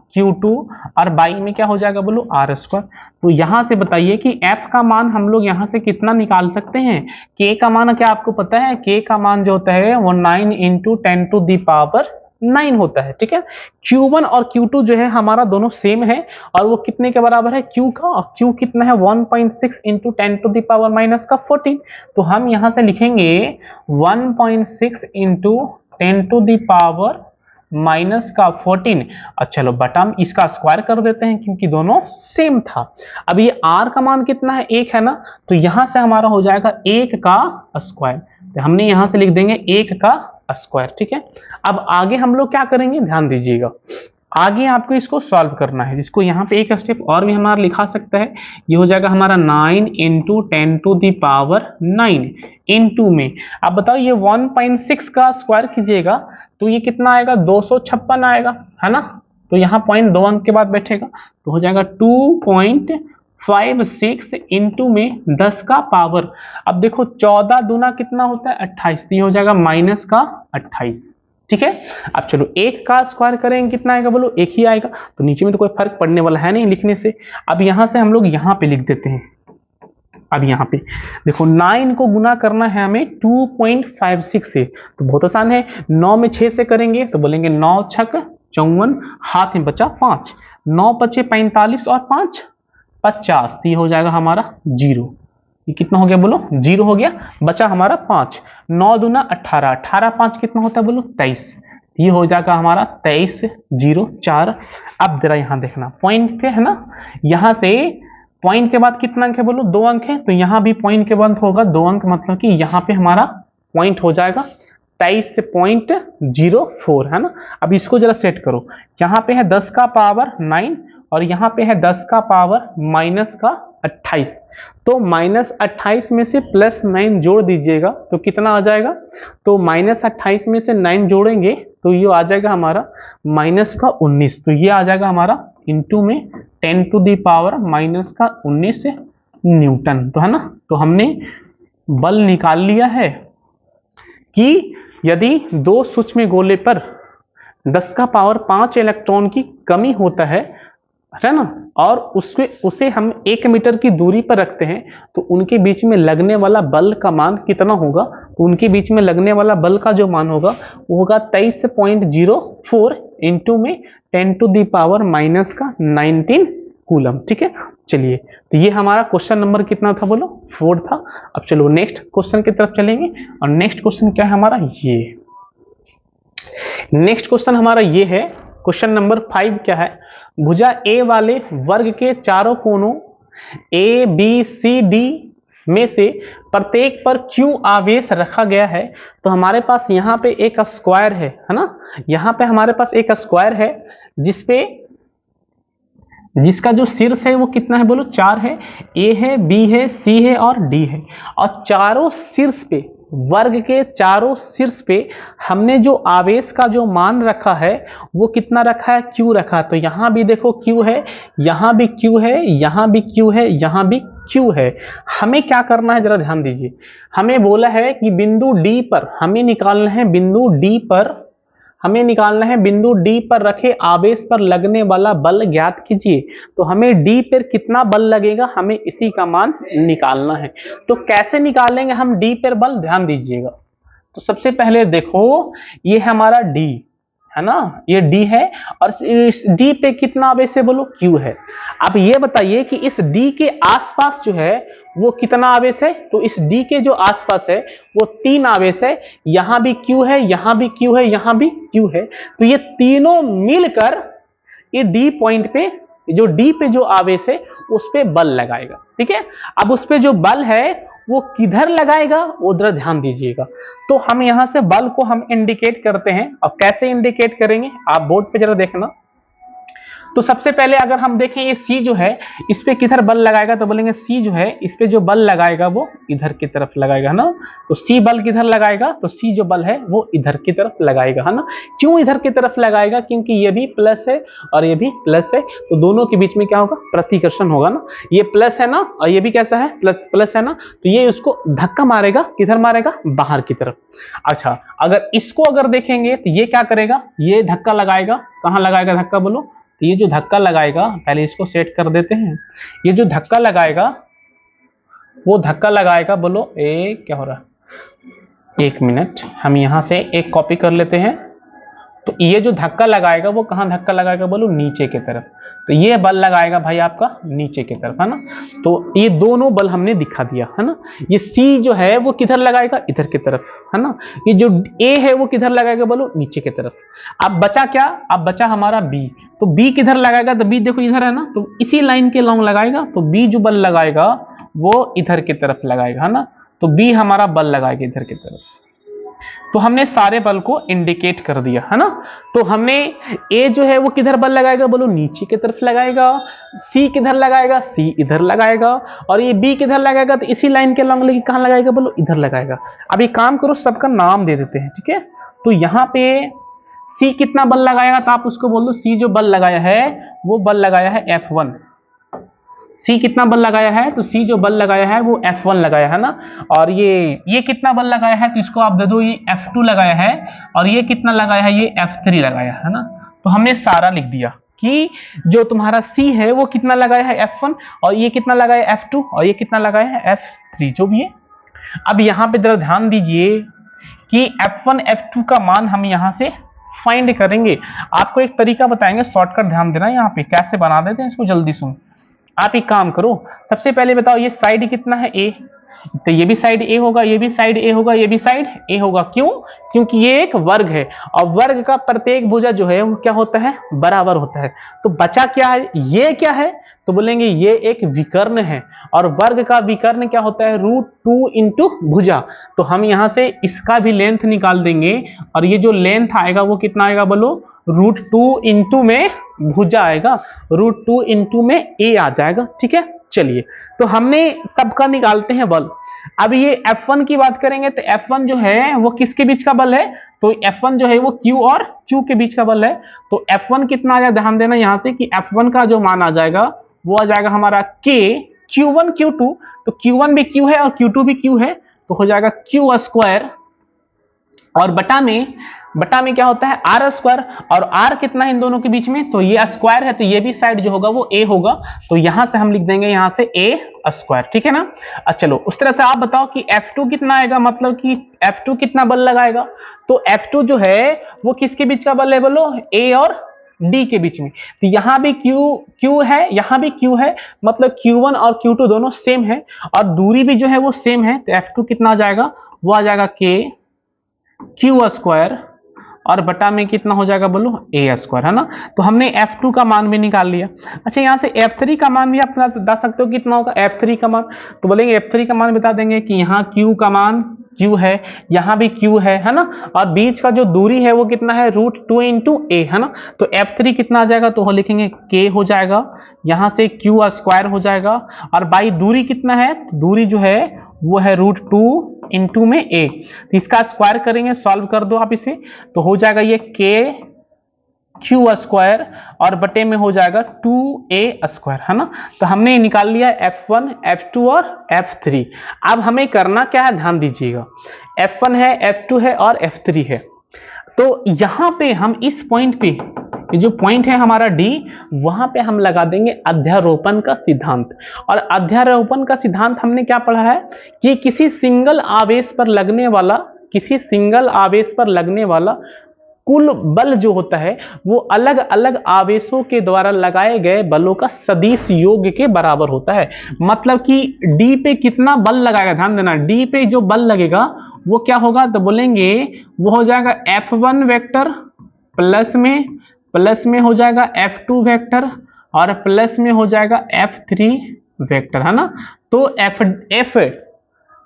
Q2 और बाई में क्या हो जाएगा बोलो R²। तो यहां से बताइए कि F का मान हम लोग यहां से कितना निकाल सकते हैं। K का मान क्या आपको पता है, K का मान जो होता है वो 9 × 10⁻9 होता है। ठीक है, Q1 और Q2 जो है हमारा दोनों सेम है और वो कितने के बराबर है, Q का, और Q कितना है 1.6 × 10⁻14। तो हम यहां से लिखेंगे 1.6 × 10⁻14। और चलो बटा में इसका स्क्वायर कर देते हैं क्योंकि दोनों सेम था। अब ये R का मान कितना है, 1 है ना, तो यहां से हमारा हो जाएगा 1 का स्क्वायर। तो हमने यहां से लिख देंगे 1 का स्क्वायर। ठीक है, अब आगे हम लोग क्या करेंगे, ध्यान दीजिएगा, आगे आपको इसको सॉल्व करना है, जिसको यहाँ पे एक स्टेप और भी हमारा लिखा सकता है। ये हो जाएगा हमारा 9 × 10⁻9 इंटू में, अब बताओ ये 1.6 का स्क्वायर कीजिएगा तो ये कितना आएगा, 256 आएगा, है ना। तो यहाँ पॉइंट 2 अंक के बाद बैठेगा, तो हो जाएगा 2.56 इंटू में 10 का पावर। अब देखो 14 दूना कितना होता है 28, तो ये हो जाएगा माइनस का 28। ठीक है, अब चलो 1 का स्क्वायर करेंगे कितना आएगा बोलो, 1 ही आएगा। तो नीचे में तो कोई फर्क पड़ने वाला है नहीं लिखने से। अब यहां से हम लोग यहाँ पे लिख देते हैं। अब यहाँ पे देखो 9 को गुना करना है हमें 2.56 से, तो बहुत आसान है, 9 में 6 से करेंगे तो बोलेंगे 9 छक 54, हाथ में बचा 5, 9 बचे 45 और 5 50, तो ये हो जाएगा हमारा 0। ये कितना हो गया बोलो, 0 हो गया, बचा हमारा 5, 9 दूना 18, 18 5 कितना होता है बोलो 23, ये हो जाएगा हमारा 2304। अब जरा यहाँ देखना पॉइंट पे है ना, यहाँ से पॉइंट के बाद कितना अंक है बोलो, 2 अंक है, तो यहाँ भी पॉइंट के बाद होगा 2 अंक, मतलब कि यहाँ पे हमारा पॉइंट हो जाएगा 23 से 0.04, है ना। अब इसको जरा सेट करो, यहाँ पे है 10 का पावर 9 और यहाँ पे है 10 का पावर -28, तो -28 में से +9 जोड़ दीजिएगा तो कितना आ जाएगा, तो -28 में से 9 जोड़ेंगे तो ये आ जाएगा हमारा -19, तो ये आ जाएगा हमारा इंटू में 10⁻⁻19 न्यूटन, तो है ना। तो हमने बल निकाल लिया है कि यदि दो सूक्ष्म गोले पर 10 का पावर 5 इलेक्ट्रॉन की कमी होता है ना, और उसे हम 1 मीटर की दूरी पर रखते हैं, तो उनके बीच में लगने वाला बल का मान कितना होगा, तो उनके बीच में लगने वाला बल का जो मान होगा वो होगा 23.04 इंटू में 10⁻⁻19 कूलम। ठीक है, चलिए, तो ये हमारा क्वेश्चन नंबर कितना था बोलो, 4 था। अब चलो नेक्स्ट क्वेश्चन की तरफ चलेंगे, और नेक्स्ट क्वेश्चन क्या है हमारा, ये नेक्स्ट क्वेश्चन हमारा ये है, क्वेश्चन नंबर 5 क्या है, भुजा ए वाले वर्ग के चारों कोनों ए बी सी डी में से प्रत्येक पर Q आवेश रखा गया है। तो हमारे पास यहाँ पे एक स्क्वायर है ना, यहाँ पे हमारे पास एक स्क्वायर है जिसका जो शीर्ष है वो कितना है बोलो, 4 है, ए है, बी है, सी है और डी है, और चारों शीर्ष पे, वर्ग के चारों शीर्ष पे हमने जो आवेश का जो मान रखा है वो कितना रखा है, Q रखा। तो यहाँ भी देखो Q है, यहाँ भी Q है, यहाँ भी Q है, यहाँ भी Q है। हमें क्या करना है जरा ध्यान दीजिए, हमें बोला है कि बिंदु D पर हमें निकालना है, बिंदु D पर हमें निकालना है बिंदु डी पर रखे आवेश पर लगने वाला बल ज्ञात कीजिए। तो हमें डी पर कितना बल लगेगा, हमें इसी का मान निकालना है। तो कैसे निकालेंगे हम डी पर बल, ध्यान दीजिएगा। तो सबसे पहले देखो, ये हमारा डी है ना, ये डी है और इस डी पे कितना आवेश है बोलो, क्यू है। अब ये बताइए कि इस डी के आसपास जो है वो कितना आवेश है। तो इस डी के जो आसपास है वो 3 आवेश है, यहां भी क्यू है, यहां भी क्यू है, यहां भी क्यू है। तो ये तीनों मिलकर ये डी पॉइंट पे, जो डी पे जो आवेश है उस पे बल लगाएगा। ठीक है, अब उस पे जो बल है वो किधर लगाएगा, उधर ध्यान दीजिएगा। तो हम यहां से बल को हम इंडिकेट करते हैं। अब कैसे इंडिकेट करेंगे, आप बोर्ड पे जरा देखना। तो सबसे पहले अगर हम देखें ये सी जो है इस पे किधर बल लगाएगा, तो बोलेंगे सी जो है इस पे जो बल लगाएगा वो इधर की तरफ लगाएगा, है ना। तो सी बल किधर लगाएगा, तो सी जो बल है वो इधर की तरफ लगाएगा, है ना। क्यों इधर की तरफ लगाएगा, क्योंकि ये भी प्लस है और ये भी प्लस है, तो दोनों के बीच में क्या होगा, प्रतिकर्षण होगा ना। ये प्लस है ना और ये भी कैसा है, प्लस है ना, तो ये उसको धक्का मारेगा, किधर मारेगा, बाहर की तरफ। अच्छा, अगर इसको अगर देखेंगे तो ये क्या करेगा, ये धक्का लगाएगा, कहां लगाएगा धक्का बोलो। तो ये जो धक्का लगाएगा, पहले इसको सेट कर देते हैं। ये जो धक्का लगाएगा वो धक्का लगाएगा बोलो, क्या हो रहा, 1 मिनट, हम यहां से एक कॉपी कर लेते हैं। तो ये जो धक्का लगाएगा वो कहां धक्का लगाएगा बोलो, नीचे की तरफ। तो ये बल लगाएगा भाई आपका नीचे की तरफ, है ना। तो ये दोनों बल हमने दिखा दिया, है ना। ये सी जो है वो किधर लगाएगा, इधर की तरफ, है ना। ये जो ए है वो किधर लगाएगा बोलो, नीचे की तरफ। अब बचा क्या, अब बचा हमारा बी। तो बी किधर लगाएगा, तो बी देखो इधर है ना, तो इसी लाइन के लॉन्ग लगाएगा। तो बी जो बल लगाएगा वो इधर की तरफ लगाएगा, है ना। तो बी हमारा बल लगाएगा इधर की तरफ। तो हमने सारे बल को इंडिकेट कर दिया, है ना। तो हमने ए जो है वो किधर बल लगाएगा बोलो, नीचे की तरफ लगाएगा। सी किधर लगाएगा, सी इधर लगाएगा। और ये बी किधर लगाएगा, तो इसी लाइन के लॉन्ग लेके कहां लगाएगा बोलो, इधर लगाएगा। अब एक काम करो, सबका नाम दे देते हैं, ठीक है। तो यहां पे सी कितना बल लगाएगा, तो आप उसको बोल दो सी जो बल लगाया है वो बल लगाया है F1। सी कितना बल लगाया है, तो सी जो बल लगाया है वो F1 लगाया है ना। और ये कितना बल लगाया है, तो इसको आप दे दो ये F2 लगाया है। और ये कितना लगाया है, ये F3 लगाया है ना। तो हमने सारा लिख दिया कि जो तुम्हारा सी है वो कितना लगाया है F1, और ये कितना लगाया है F2, और ये कितना लगाया है F3, जो भी है। अब यहां पे जरा ध्यान दीजिए कि F1 F2 का मान हम यहां से फाइंड करेंगे। आपको एक तरीका बताएंगे, शॉर्टकट, ध्यान देना। यहाँ पे कैसे बना देते हैं इसको, जल्दी सुन। आप एक काम करो, सबसे पहले बताओ ये साइड कितना है, ए। तो ये भी साइड ए होगा, ये भी साइड ए होगा, ये भी साइड ए होगा। क्यों, क्योंकि ये एक वर्ग है और वर्ग का प्रत्येक भुजा जो है वो क्या होता है, बराबर होता है। तो बचा क्या है, ये क्या है, तो बोलेंगे ये एक विकर्ण है। और वर्ग का विकर्ण क्या होता है, √2 इंटू भुजा। तो हम यहां से इसका भी लेंथ निकाल देंगे और ये जो लेंथ आएगा वो कितना आएगा बोलो, √2 इंटू में भुजा आएगा, √2 इंटू में ए आ जाएगा। ठीक है, चलिए तो हमने सबका निकालते हैं बल। अब ये F1 की बात करेंगे तो F1 जो है वो किसके बीच का बल है, तो F1 जो है वो Q और Q के बीच का बल है। तो F1 कितना आ जाएगा, ध्यान देना यहां से कि F1 का जो मान आ जाएगा वो आ जाएगा हमारा K, Q1 Q2, तो Q1 भी Q है और Q2 भी Q है, तो हो जाएगा Q स्क्वायर और बटा में क्या होता है R स्क्वायर। और R कितना है इन दोनों के बीच में, तो ये स्क्वायर है, तो ये भी साइड जो होगा वो A होगा। तो यहां से हम लिख देंगे यहां से A स्क्वायर। ठीक है ना। चलो उस तरह से आप बताओ कि F2 कितना आएगा, मतलब कि F2 कितना बल लगाएगा। तो F2 जो है वो किसके बीच का बल है बोलो, A और D के बीच में। तो यहां भी Q है, यहां भी Q है, मतलब Q1 और Q2 दोनों सेम है और दूरी भी जो है वो सेम है। तो F2 कितना आ जाएगा, वो आ जाएगा K Q स्क्वायर और बटा में कितना हो जाएगा बोलो, A स्क्वायर, है ना। तो हमने F2 का मान भी निकाल लिया। अच्छा, यहाँ से F3 का मान भी आप बता सकते हो कितना होगा F3 का मान। तो बोलेंगे F3 का मान बता देंगे कि यहाँ Q का मान Q है, यहाँ भी Q है ना। और बीच का जो दूरी है वो कितना है, √2 इंटू A, है ना। तो F3 कितना आ जाएगा, तो लिखेंगे K हो जाएगा, यहाँ से Q स्क्वायर हो जाएगा और बाई दूरी कितना है, दूरी जो है वो है √2 इंटू में A। इसका स्क्वायर करेंगे, सॉल्व कर दो आप इसे, तो हो जाएगा ये K Q स्क्वायर और बटे में हो जाएगा 2A स्क्वायर, है ना। तो हमने निकाल लिया F1 F2 और F3। अब हमें करना क्या है, ध्यान दीजिएगा। F1 है, F2 है और F3 है। तो यहां पे हम इस पॉइंट पे, ये जो पॉइंट है हमारा डी, वहां पे हम लगा देंगे अध्यारोपण का सिद्धांत। और अध्यारोपण का सिद्धांत हमने क्या पढ़ा है कि किसी सिंगल आवेश पर लगने वाला कुल बल जो होता है वो अलग अलग आवेशों के द्वारा लगाए गए बलों का सदिश योग के बराबर होता है। मतलब कि डी पे कितना बल लगाएगा, ध्यान देना, डी पे जो बल लगेगा वो क्या होगा, तो बोलेंगे वो हो जाएगा F1 वेक्टर प्लस में हो जाएगा F2 वेक्टर और प्लस में हो जाएगा F3 वेक्टर, है ना। तो एफ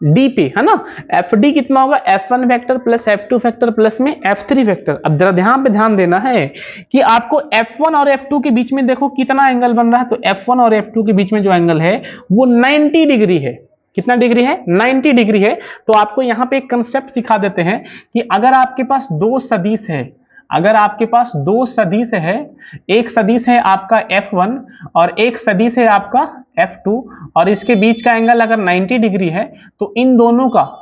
डी पे, है ना, एफ डी कितना होगा, F1 vector plus F2 vector plus में F3 वेक्टर। अब जरा ध्यान देना है कि आपको F1 और F2 के बीच में देखो कितना एंगल बन रहा है। तो F1 और F2 के बीच में जो एंगल है वो 90 डिग्री है। कितना डिग्री है, 90 डिग्री है। तो आपको यहाँ पे एक कंसेप्ट सिखा देते हैं कि अगर आपके पास दो सदिश है, एक सदिश है आपका F1 और एक सदिश है आपका F2 और इसके बीच का एंगल अगर 90 डिग्री है तो इन दोनों का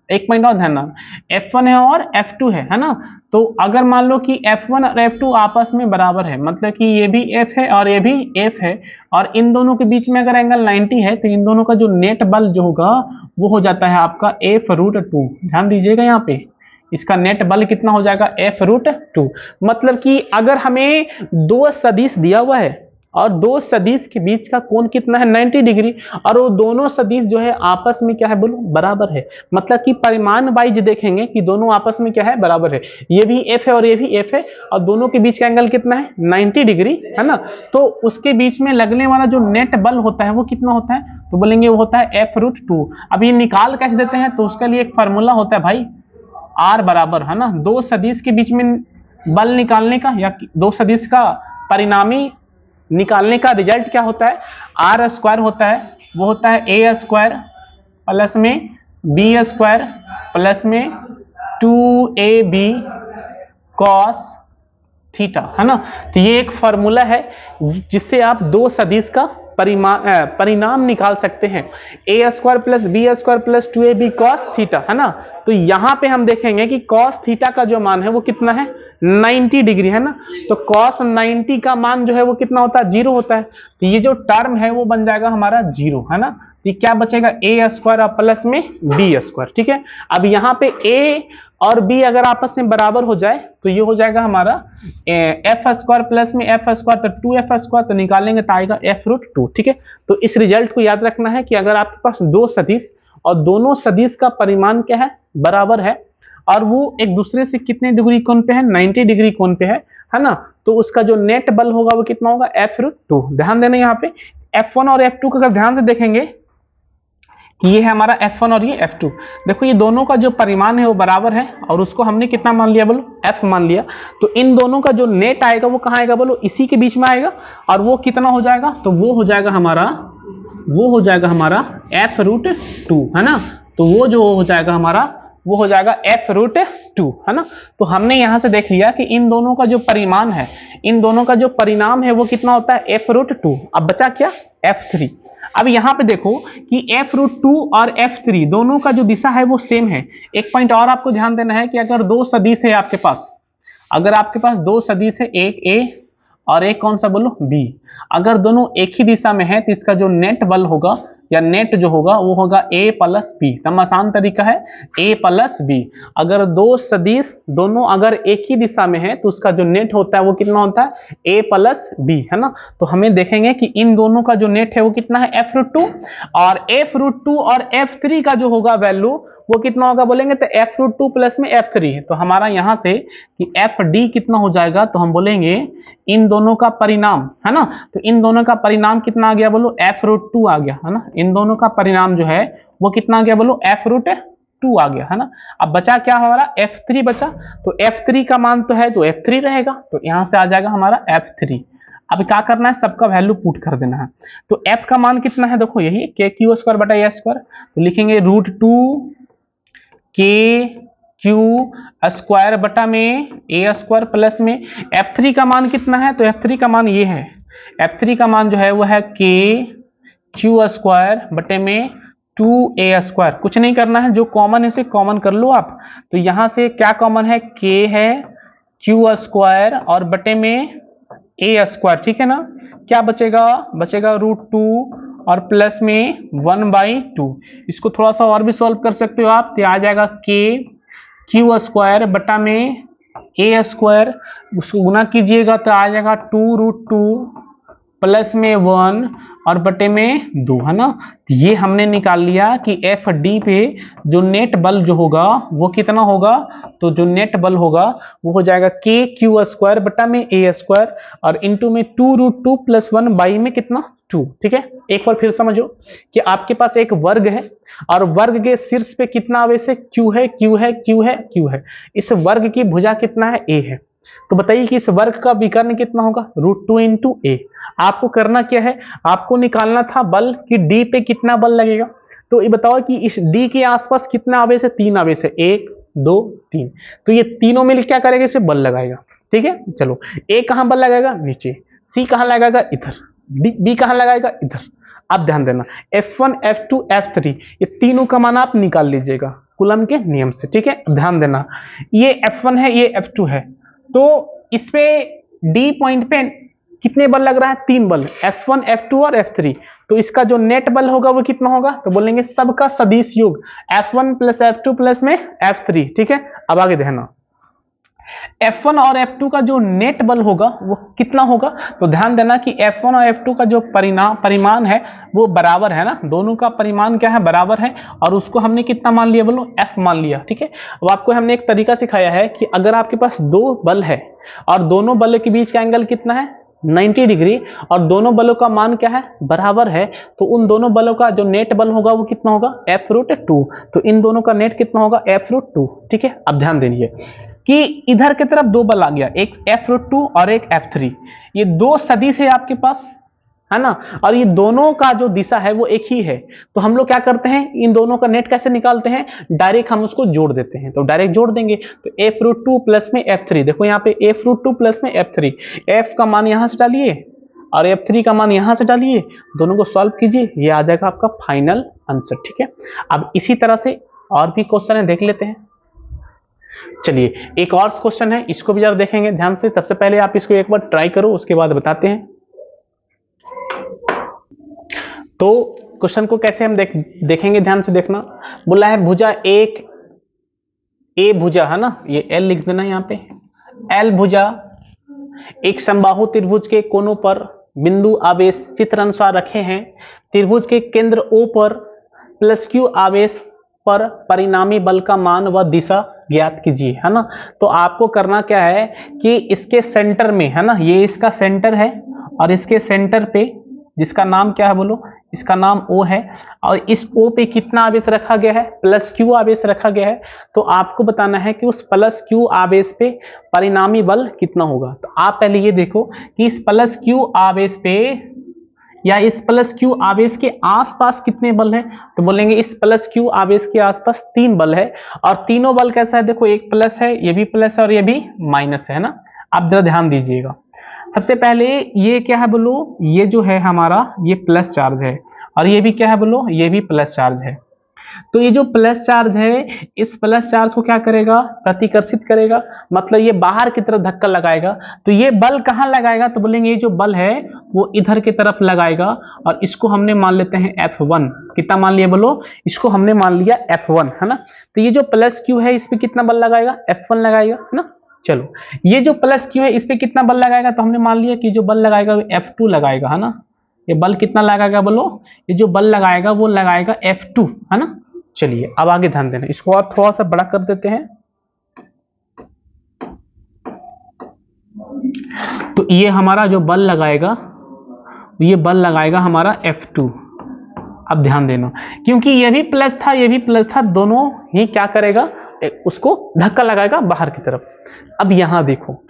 एक पॉइंट और ध्यान, F1 है और F2 है ना। तो अगर मान लो कि F1 और F2 आपस में बराबर है, मतलब कि ये भी F है और ये भी F है और इन दोनों के बीच में अगर एंगल 90 है तो इन दोनों का जो नेट बल जो होगा वो हो जाता है आपका F√2। ध्यान दीजिएगा यहाँ पे, इसका नेट बल कितना हो जाएगा, F√2। मतलब कि अगर हमें दो सदिश दिया हुआ है और दो सदिश के बीच का कोण कितना है, 90 डिग्री, और वो दोनों सदिश जो है आपस में क्या है बोलो, बराबर है। मतलब कि परिमाण वाइज देखेंगे कि दोनों आपस में क्या है, बराबर है। ये भी F है और ये भी F है और दोनों के बीच का एंगल कितना है, 90 डिग्री, है ना। तो उसके बीच में लगने वाला जो नेट बल होता है वो कितना होता है, तो बोलेंगे वो होता है F√2। अब ये निकाल कैसे देते हैं, तो उसके लिए एक फार्मूला होता है भाई, R बराबर, है ना, दो सदिश के बीच में बल निकालने का या दो सदिश का परिणामी निकालने का रिजल्ट क्या होता है, R स्क्वायर होता है। वो होता है A स्क्वायर प्लस में B स्क्वायर प्लस में 2AB cos थीटा, है ना। तो ये एक फॉर्मूला है जिससे आप दो सदिश का परिणाम निकाल सकते हैं, A square plus B square plus 2AB cos theta, है ना। तो यहां पे हम देखेंगे कि cos थीटा का जो मान है वो कितना है, 90 डिग्री, है ना। तो cos 90 का मान जो है वो कितना होता है, 0 होता है। तो ये जो टर्म है वो बन जाएगा हमारा 0, है ना। तो क्या बचेगा, A स्क्वायर प्लस में B स्क्वायर, ठीक है। अब यहाँ पे A और B अगर आपस में बराबर हो जाए तो ये हो जाएगा हमारा F स्क्वायर प्लस में F स्क्वायर, तो 2F स्क्वायर, तो निकालेंगे तो आएगा F√2, ठीक है। तो इस रिजल्ट को याद रखना है कि अगर आपके पास दो सदिश और दोनों सदिश का परिमाण क्या है, बराबर है, और वो एक दूसरे से कितने डिग्री कोण पे है, 90 डिग्री कोण पे है ना, तो उसका जो नेट बल होगा वो कितना होगा, F√2। ध्यान देना यहाँ पे F1 और F2 को अगर ध्यान से देखेंगे कि ये है हमारा F1 और ये F2, देखो ये दोनों का जो परिमाण है वो बराबर है और उसको हमने कितना मान लिया बोलो, F मान लिया। तो इन दोनों का जो नेट आएगा वो कहाँ आएगा बोलो, इसी के बीच में आएगा, और वो कितना हो जाएगा, तो वो हो जाएगा हमारा F√2, है ना। तो वो जो हो जाएगा हमारा, वो हो जाएगा F√2, है ना। तो हमने यहां से देख लिया कि इन दोनों का जो परिमाण है, इन दोनों का जो परिणाम है वो कितना होता है, F√2। अब बचा क्या, F3। अब यहां पे देखो कि F√2 और F3 दोनों का जो दिशा है वो सेम है। एक पॉइंट और आपको ध्यान देना है कि अगर दो सदिश है आपके पास, अगर आपके पास दो सदिश है, एक A और एक कौन सा बोलो, B, अगर दोनों एक ही दिशा में है तो इसका जो नेट बल होगा या नेट जो होगा वो होगा A प्लस B। तब आसान तरीका है A प्लस B। अगर दो सदिश दोनों अगर एक ही दिशा में है तो उसका जो नेट होता है वो कितना होता है, A प्लस B, है ना। तो हमें देखेंगे कि इन दोनों का जो नेट है वो कितना है, F√2, और F√2 और F3 का जो होगा वैल्यू वो कितना होगा बोलेंगे, तो F√2 प्लस में F3। तो हमारा यहां से कि FD कितना हो जाएगा, तो हम बोलेंगे इन दोनों का परिणाम, है ना। तो इन दोनों का परिणाम कितना आ गया बोलो, F√2 आ गया, है ना। इन दोनों का परिणाम जो है वो कितना आ गया बोलो, F√2 आ गया, है ना। अब बचा क्या हमारा, F3 बचा। तो F3 का मान तो है तो F3 रहेगा, तो यहां से आ जाएगा हमारा F3। अब क्या करना है, सबका वैल्यू पुट कर देना है। तो F का मान कितना है, देखो यही KQ² बटा A स्क्वायर, तो लिखेंगे √2 KQ² बटा में A स्क्वायर प्लस में F3 का मान कितना है, तो F3 का मान ये है, F3 का मान जो है वो है KQ² बटे में 2a²। कुछ नहीं करना है, जो कॉमन है उसे कॉमन कर लो आप। तो यहां से क्या कॉमन है, k है, q² और बटे में a², ठीक है ना। क्या बचेगा, बचेगा √2 और प्लस में 1/2। इसको थोड़ा सा और भी सॉल्व कर सकते हो आप, तो आ जाएगा k q² बटा में a², उसको गुना कीजिएगा तो आ जाएगा 2√2 प्लस में 1 और बटे में 2, है ना। तो ये हमने निकाल लिया कि एफ डी पे जो नेट बल जो होगा वो कितना होगा। तो जो नेट बल होगा वो हो जाएगा k q² बटा में a² और इंटू में 2√2 प्लस 1 बाई में कितना 2, ठीक है। एक बार फिर समझो कि आपके पास एक वर्ग है और वर्ग के शीर्ष पे कितना आवेश है, q है, q है, q है, q है। इस वर्ग की भुजा कितना है, a है। तो बताइए कि इस वर्ग का विकर्ण कितना होगा, √2 इंटू a। आपको करना क्या है, आपको निकालना था बल कि d पे कितना बल लगेगा। तो ये बताओ कि इस d के आसपास कितना आवेश है, 3 आवेश है, 1 2 3। तो ये तीनों मिल क्या करेगा, इसे बल लगाएगा, ठीक है। चलो a कहां बल लगाएगा, नीचे, c कहां लगाएगा, इधर, b कहां लगाएगा, इधर। अब ध्यान देना F1 F2 F3 ये तीनों का मान आप निकाल लीजिएगा कूलम के नियम से, ठीक है। ध्यान देना ये F1 है, ये F2 है, तो इस पे D पॉइंट पे कितने बल लग रहा है, 3 बल, F1 F2 और F3। तो इसका जो नेट बल होगा वो कितना होगा, तो बोलेंगे सबका सदिश योग F1 प्लस F2 प्लस में F3, ठीक है। अब आगे देखना F1 और F2 का जो नेट बल होगा वो कितना होगा। तो ध्यान देना कि F1 और F2 का जो परिमाण है वो बराबर है ना, दोनों का परिमाण क्या है, बराबर है। और उसको हमने कितना मान लिया, बोलो F मान लिया, ठीक है। अब आपको हमने एक तरीका सिखाया है कि अगर आपके पास 2 बल है और दोनों बलों के बीच का एंगल कितना है, 90 डिग्री, और दोनों बलों का मान क्या है, बराबर है, तो उन दोनों बलों का जो नेट बल होगा वो कितना होगा, F√2। तो इन दोनों का नेट कितना होगा, F√2, ठीक है। अब ध्यान दीजिए कि इधर की तरफ 2 बल आ गया, एक F√2 और एक F3। ये 2 सदिश है आपके पास, है ना, और ये दोनों का जो दिशा है वो एक ही है। तो हम लोग क्या करते हैं, इन दोनों का नेट कैसे निकालते हैं, डायरेक्ट हम उसको जोड़ देते हैं। तो डायरेक्ट जोड़ देंगे तो F√2 प्लस में F3, देखो यहाँ पे F√2 प्लस में F3, F का मान यहां से डालिए और F3 का मान यहां से डालिए, दोनों को सॉल्व कीजिए, ये आ जाएगा आपका फाइनल आंसर, ठीक है। अब इसी तरह से और भी क्वेश्चन है, देख लेते हैं। चलिए एक और क्वेश्चन है, इसको भी जरा देखेंगे ध्यान से। सबसे पहले आप इसको एक बार ट्राई करो, उसके बाद बताते हैं। तो क्वेश्चन को कैसे हम देखेंगे, ध्यान से देखना। बोला है भुजा एक, ए भुजा है ना, ये L लिख देना यहाँ पे, L भुजा एक समबाहु त्रिभुज के कोनों पर बिंदु आवेश चित्र अनुसार रखे हैं। त्रिभुज के केंद्र O पर प्लस Q आवेश पर परिणामी बल का मान व दिशा ज्ञात कीजिए, है ना। तो आपको करना क्या है कि इसके सेंटर में, है ना, ये इसका सेंटर है और इसके सेंटर पे जिसका नाम क्या है, बोलो, इसका नाम O है, और इस O पे कितना आवेश रखा गया है, प्लस Q आवेश रखा गया है। तो आपको बताना है कि उस प्लस Q आवेश पे परिणामी बल कितना होगा। तो आप पहले ये देखो कि इस प्लस Q आवेश पे या इस प्लस Q आवेश के आसपास कितने बल है। तो बोलेंगे इस प्लस Q आवेश के आसपास 3 बल है, और तीनों बल कैसा है, देखो एक प्लस है, ये भी प्लस है और ये भी माइनस है ना। आप जरा ध्यान दीजिएगा, सबसे पहले ये क्या है, बोलो, ये जो है हमारा ये प्लस चार्ज है, और ये भी क्या है, बोलो, ये भी प्लस चार्ज है। तो ये जो प्लस चार्ज है, इस प्लस चार्ज को क्या करेगा, प्रतिकर्षित करेगा, मतलब ये बाहर की तरफ धक्का लगाएगा। तो ये बल कहां लगाएगा, तो बोलेंगे ये जो बल है वो इधर की तरफ लगाएगा, और इसको हमने मान लेते हैं F1। कितना मान लिया, बोलो, इसको हमने मान लिया F1, है ना। तो ये जो प्लस Q है इस पे कितना बल लगाएगा, F1 लगाएगा, है ना। चलो ये जो प्लस Q है इस पे कितना बल लगाएगा, तो हमने मान लिया कि जो बल लगाएगा वो F2 लगाएगा, है ना। ये बल कितना लगाएगा, बोलो, ये जो बल लगाएगा वो लगाएगा F2, है ना। चलिए अब आगे ध्यान देना, इसको और थोड़ा सा बड़ा कर देते हैं। तो ये हमारा जो बल लगाएगा, ये बल लगाएगा हमारा F2। अब ध्यान देना, क्योंकि ये भी प्लस था, ये भी प्लस था, दोनों ही क्या करेगा, उसको धक्का लगाएगा बाहर की तरफ। अब यहां देखो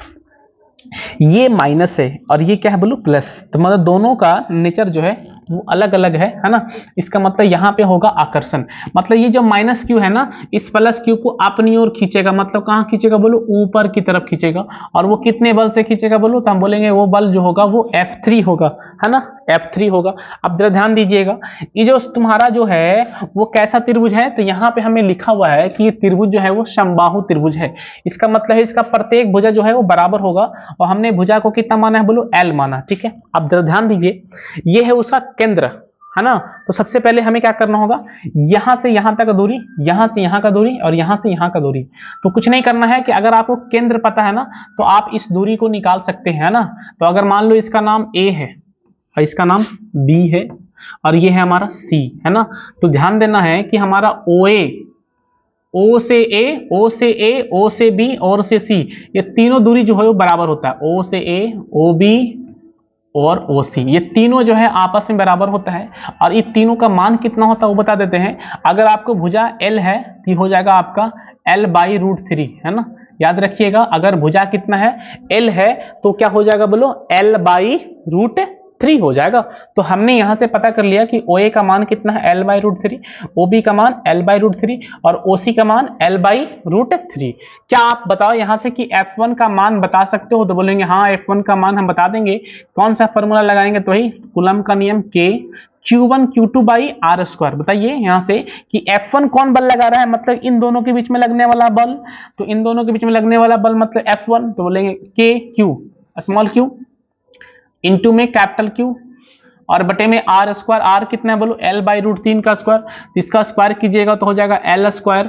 ये माइनस है और ये क्या है, बोलो, प्लस। तो मतलब दोनों का नेचर जो है वो अलग अलग है ना। इसका मतलब यहाँ पे होगा आकर्षण। मतलब ये जो माइनस क्यू है ना, इस प्लस क्यू को अपनी ओर खींचेगा। मतलब कहाँ खींचेगा बोलो, ऊपर की तरफ खींचेगा। और वो कितने बल से खींचेगा बोलो, तो हम बोलेंगे वो बल जो होगा वो F3 होगा, है ना, F3 होगा। अब जरा ध्यान दीजिएगा, ये जो तुम्हारा जो है वो कैसा त्रिभुज है, तो यहाँ पे हमें लिखा हुआ है कि ये त्रिभुज जो है वो समबाहु त्रिभुज है। इसका मतलब है इसका प्रत्येक भुजा जो है वो बराबर होगा, और हमने भुजा को कितना माना है बोलो, L माना। ठीक है, अब जरा ध्यान दीजिए, ये है उसका केंद्र, है ना। तो सबसे पहले हमें क्या करना होगा, यहां से यहां तक दूरी, यहां से यहां का दूरी, और यहां से यहां का दूरी। तो कुछ नहीं करना है कि अगर आपको केंद्र पता है ना, तो आप इस दूरी को निकाल सकते हैं ना। तो अगर मान लो इसका नाम A है और इसका नाम B है और ये है हमारा C, है ना। तो ध्यान देना है कि हमारा OA, O से A, O से A, O से B और से C, ये तीनों दूरी जो है वो बराबर होता है। O से A, OB और OC, ये तीनों जो है आपस में बराबर होता है। और ये तीनों का मान कितना होता है वो बता देते हैं। अगर आपको भुजा L है तो हो जाएगा आपका L/√3, है ना। याद रखिएगा, अगर भुजा कितना है, L है, तो क्या हो जाएगा बोलो, L/√3 हो जाएगा। तो हमने यहां से पता कर लिया कि OA का मान कितना है, L/√3, OB का मान L/√3 और OC का मान L/√3। क्या आप बताओ यहां से कि F1 का मान बता सकते हो, तो बोलेंगे हाँ F1 का मान हम बता देंगे। कौन सा फॉर्मूला लगाएंगे, तो वही कूलम का नियम K Q1 Q2/r²। बताइए यहां से कि F1 कौन बल लगा रहा है, मतलब इन दोनों के बीच में लगने वाला बल। तो इन दोनों के बीच में लगने वाला बल मतलब F1, तो बोलेंगे K Q small q into में कैपिटल Q और बटे में r²। r कितना है बोलो, L/√3 का स्क्वायर। तो इसका स्क्वायर कीजिएगा तो हो जाएगा L²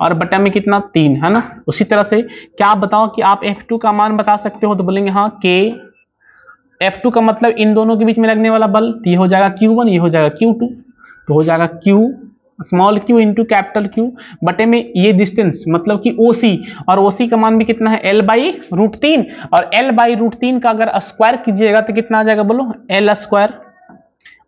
और बटा में कितना 3, है ना। उसी तरह से क्या आप बताओ कि आप F2 का मान बता सकते हो, तो बोलेंगे हाँ K F2 का मतलब इन दोनों के बीच में लगने वाला बल, तो ये हो जाएगा Q1, ये हो जाएगा Q2, तो हो जाएगा Q small q into capital Q बटे में ये डिस्टेंस मतलब कि OC, और OC का मान भी कितना है L/√3, और L/√3 का अगर स्क्वायर कीजिएगा तो कितना आ जाएगा बोलो, L²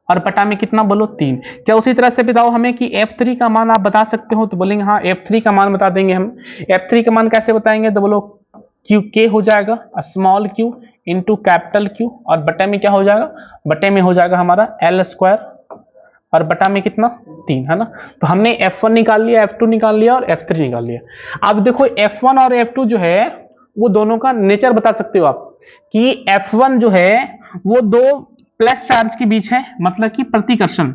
और बटा में कितना बोलो 3। क्या उसी तरह से बताओ हमें कि F3 का मान आप बता सकते हो, तो बोलेंगे हाँ F3 का मान बता देंगे हम। F3 का मान कैसे बताएंगे, तो बोलो K हो जाएगा small q into capital Q और बटे में क्या हो जाएगा, बटे में हो जाएगा हमारा L² और बटा में कितना 3, है ना। तो हमने F1 निकाल लिया, F2 निकाल लिया और F3 निकाल लिया। अब देखो F1 और F2 जो है वो दोनों का नेचर बता सकते हो आप कि F1 जो है वो दो प्लस चार्ज के बीच है, मतलब कि प्रतिकर्षण।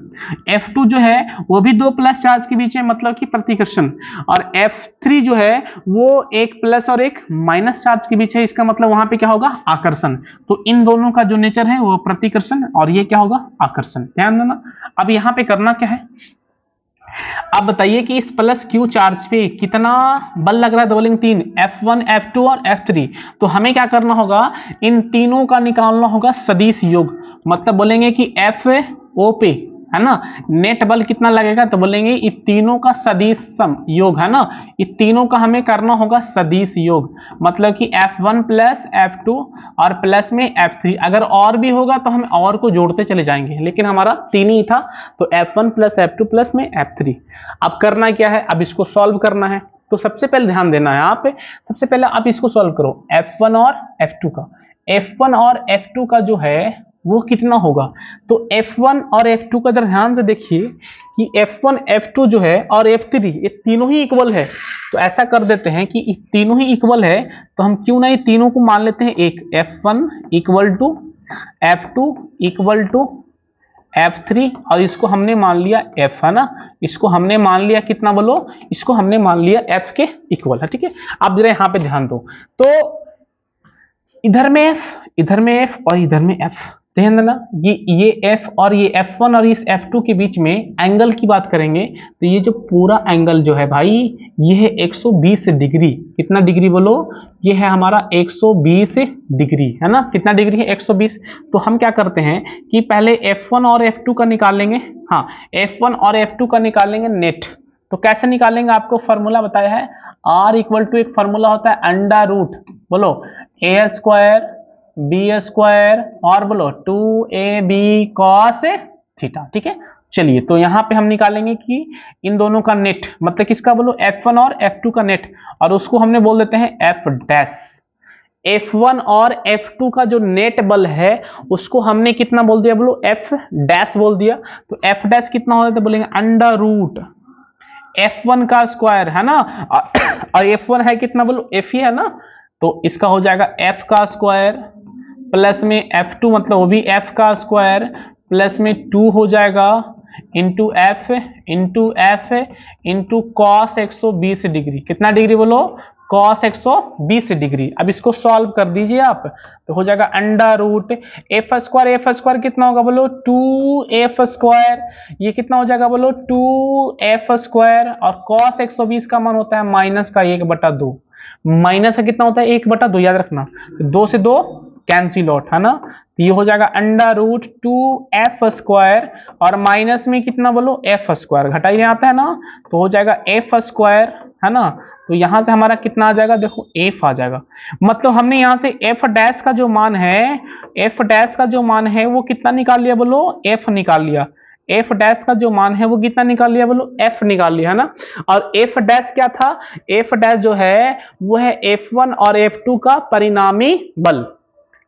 F2 जो है वो भी दो प्लस चार्ज के बीच है, मतलब कि प्रतिकर्षण। और F3 जो है वो एक प्लस और एक माइनस चार्ज के बीच है, इसका मतलब वहां पे क्या होगा, आकर्षण। तो इन दोनों का जो नेचर है वो प्रतिकर्षण और ये क्या होगा, आकर्षण। ध्यान देना। अब यहाँ पे करना क्या है, अब बताइए कि इस प्लस Q चार्ज पे कितना बल लग रहा है, तो बोलेंगे 3, F1 F2 और F3। तो हमें क्या करना होगा, इन तीनों का निकालना होगा सदिश योग। मतलब बोलेंगे कि FO पे, है ना, नेट बल कितना लगेगा, तो बोलेंगे ये तीनों का सदिश सम योग, है ना। ये तीनों का हमें करना होगा सदिश योग, मतलब कि F1 प्लस F2 और प्लस में F3। अगर और भी होगा तो हम और को जोड़ते चले जाएंगे, लेकिन हमारा 3 ही था, तो F1 प्लस F2 प्लस में F3। अब करना क्या है, अब इसको सॉल्व करना है। तो सबसे पहले ध्यान देना है यहाँ पे, सबसे पहले आप इसको सॉल्व करो F1 और F2 का। F1 और F2 का जो है वो कितना होगा, तो F1 और F2 का अगर ध्यान से देखिए कि F1 F2 जो है और F3 ये तीनों ही इक्वल है। तो ऐसा कर देते हैं कि तीनों ही इक्वल है, तो हम क्यों नहीं तीनों को मान लेते हैं एक, F1 equal to F2 equal to F3 और इसको हमने मान लिया F, है ना। इसको हमने मान लिया कितना बोलो, इसको हमने मान लिया F के इक्वल है। ठीक है, अब जरा यहाँ पे ध्यान दो, तो इधर में F, इधर में F और इधर में F। ध्यान देना, ये F और ये F1 और इस F2 के बीच में एंगल की बात करेंगे, तो ये जो पूरा एंगल जो है भाई ये है 120 डिग्री। कितना डिग्री बोलो, ये है हमारा 120 डिग्री, है ना। कितना डिग्री है, 120। तो हम क्या करते हैं कि पहले F1 और F2 का निकालेंगे, हाँ F1 और F2 का निकालेंगे नेट। तो कैसे निकालेंगे, आपको फॉर्मूला बताया है, R इक्वल टू एक फॉर्मूला होता है अंडर रूट, बोलो A² B² और बोलो 2AB cos थीटा। ठीक है, चलिए तो यहां पे हम निकालेंगे कि इन दोनों का नेट, मतलब किसका बोलो F1 और F2 का नेट, और उसको हमने बोल देते हैं F डैश। F1 और F2 का जो नेट बल है उसको हमने कितना बोल दिया, बोलो F डैश बोल दिया। तो F डैश कितना होता है, तो बोलेंगे अंडर रूट F1 का स्क्वायर, है ना। और F1 है कितना, बोलो F ही है ना, तो इसका हो जाएगा F का स्क्वायर प्लस में F2 मतलब वो भी F का स्क्वायर प्लस में 2 हो जाएगा into F into cos 120 degree. कितना डिग्री बोलो, कॉस 120 डिग्री। अब इसको सॉल्व कर दीजिए आप, तो हो जाएगा अंडर रूट एफ स्क्वायर कितना होगा बोलो 2f स्क्वायर, ये कितना हो जाएगा बोलो 2f स्क्वायर, और कॉस 120 का मान होता है माइनस का 1/2, माइनस का कितना होता है 1/2 याद रखना, 2 से 2 कैंसिल आउट, है ना। तो ये हो जाएगा अंडर रूट 2f स्क्वायर और माइनस में कितना बोलो f स्क्वायर, घटाइए आता है ना, तो हो जाएगा f स्क्वायर, है ना। तो यहां से हमारा कितना आ जाएगा, देखो f आ जाएगा। मतलब हमने यहां से f डैश का जो मान है वो कितना निकाल लिया बोलो, f निकाल लिया। f डैश का जो मान है वो कितना निकाल लिया बोलो, f निकाल लिया, है ना। और f डैश क्या था, f डैश जो है वो है f1 और f2 का परिणामी बल।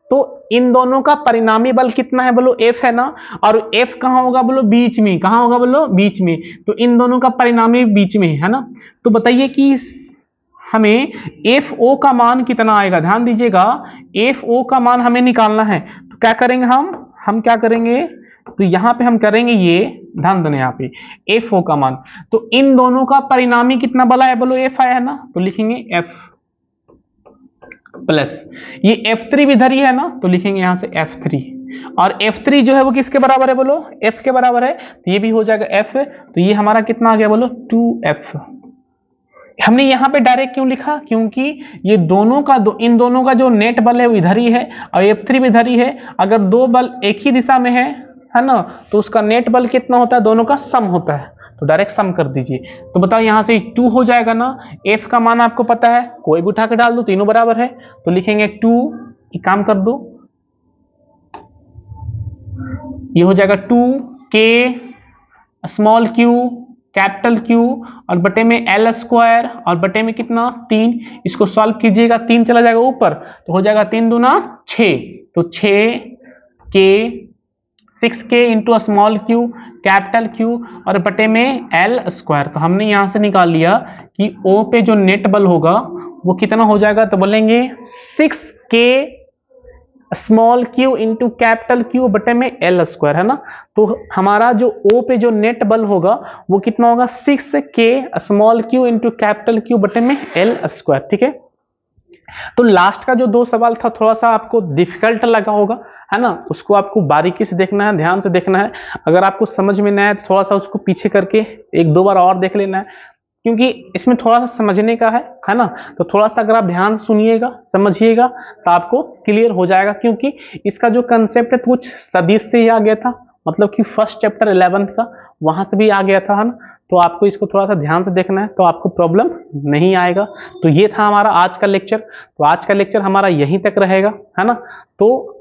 तो इन दोनों का परिणामी बल कितना है बोलो, f है ना, और f कहां होगा बोलो, बीच में, कहां होगा बोलो, बीच में। तो इन दोनों का परिणामी बीच में है ना। तो बताइए कि हमें FO का मान कितना आएगा, ध्यान दीजिएगा, FO का मान हमें निकालना है। तो क्या करेंगे हम क्या करेंगे, तो यहां पे हम करेंगे ये, ध्यान देना यहाँ पे FO का मान। तो इन दोनों का परिणामी कितना बल आया बोलो, F आया है ना, तो लिखेंगे F प्लस ये F3 भी इधर ही है ना, तो लिखेंगे यहां से F3, और F3 जो है वो किसके बराबर है बोलो, F के बराबर है, तो ये भी हो जाएगा F। तो ये हमारा कितना आ गया बोलो 2F। हमने यहाँ पे डायरेक्ट क्यों लिखा, क्योंकि ये इन दोनों का जो नेट बल है वो इधर ही है और F3 भी इधर ही है। अगर दो बल एक ही दिशा में है ना, तो उसका नेट बल कितना होता है, दोनों का सम होता है। तो डायरेक्ट सम कर दीजिए। तो बताओ यहाँ से 2 हो जाएगा ना, F का मान आपको पता है, कोई भी उठा के डाल दो, तीनों बराबर है, तो लिखेंगे 2, एक काम कर दो, ये हो जाएगा 2k small q capital Q और बटे में L स्क्वायर और बटे में कितना 3, इसको सॉल्व कीजिएगा, 3 चला जाएगा ऊपर, तो हो जाएगा 3 दूना 6, तो 6k into small q capital Q और बटे में L स्क्वायर। तो हमने यहां से निकाल लिया कि O पे जो नेट बल होगा वो कितना हो जाएगा, तो बोलेंगे 6k small q into capital Q बटे में L स्क्वायर, है ना। तो हमारा जो O पे जो नेट बल होगा वो कितना होगा 6k small q into capital Q बटे में L स्क्वायर, ठीक है। तो लास्ट का जो 2 सवाल था थोड़ा सा आपको डिफिकल्ट लगा होगा, है ना, उसको आपको बारीकी से देखना है, ध्यान से देखना है। अगर आपको समझ में ना आए तो थोड़ा सा उसको पीछे करके 1-2 बार और देख लेना है, क्योंकि इसमें थोड़ा सा समझने का है ना। तो थोड़ा सा अगर आप ध्यान सुनिएगा समझिएगा तो आपको क्लियर हो जाएगा, क्योंकि इसका जो कंसेप्ट है कुछ सदिश से ही आ गया था, मतलब कि फर्स्ट चैप्टर 11th का वहां से भी आ गया था, है ना। तो आपको इसको थोड़ा सा ध्यान से देखना है तो आपको प्रॉब्लम नहीं आएगा। तो ये था हमारा आज का लेक्चर। तो आज का लेक्चर हमारा यहीं तक रहेगा, है ना। तो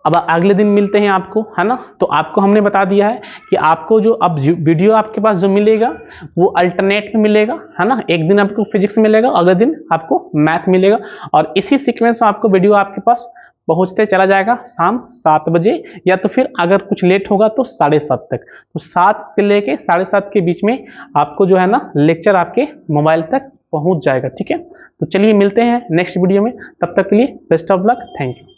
अब अगले दिन मिलते हैं आपको, है ना। तो आपको हमने बता दिया है कि आपको जो अब वीडियो आपके पास जो मिलेगा वो अल्टरनेट में मिलेगा, है ना। एक दिन आपको फिजिक्स मिलेगा, अगले दिन आपको मैथ मिलेगा, और इसी सीक्वेंस में आपको वीडियो आपके पास पहुंचते चला जाएगा शाम 7 बजे, या तो फिर अगर कुछ लेट होगा तो 7:30 तक। तो 7 से लेके 7:30 के बीच में आपको जो है ना लेक्चर आपके मोबाइल तक पहुंच जाएगा, ठीक है। तो चलिए मिलते हैं नेक्स्ट वीडियो में, तब तक के लिए best of luck, thank you.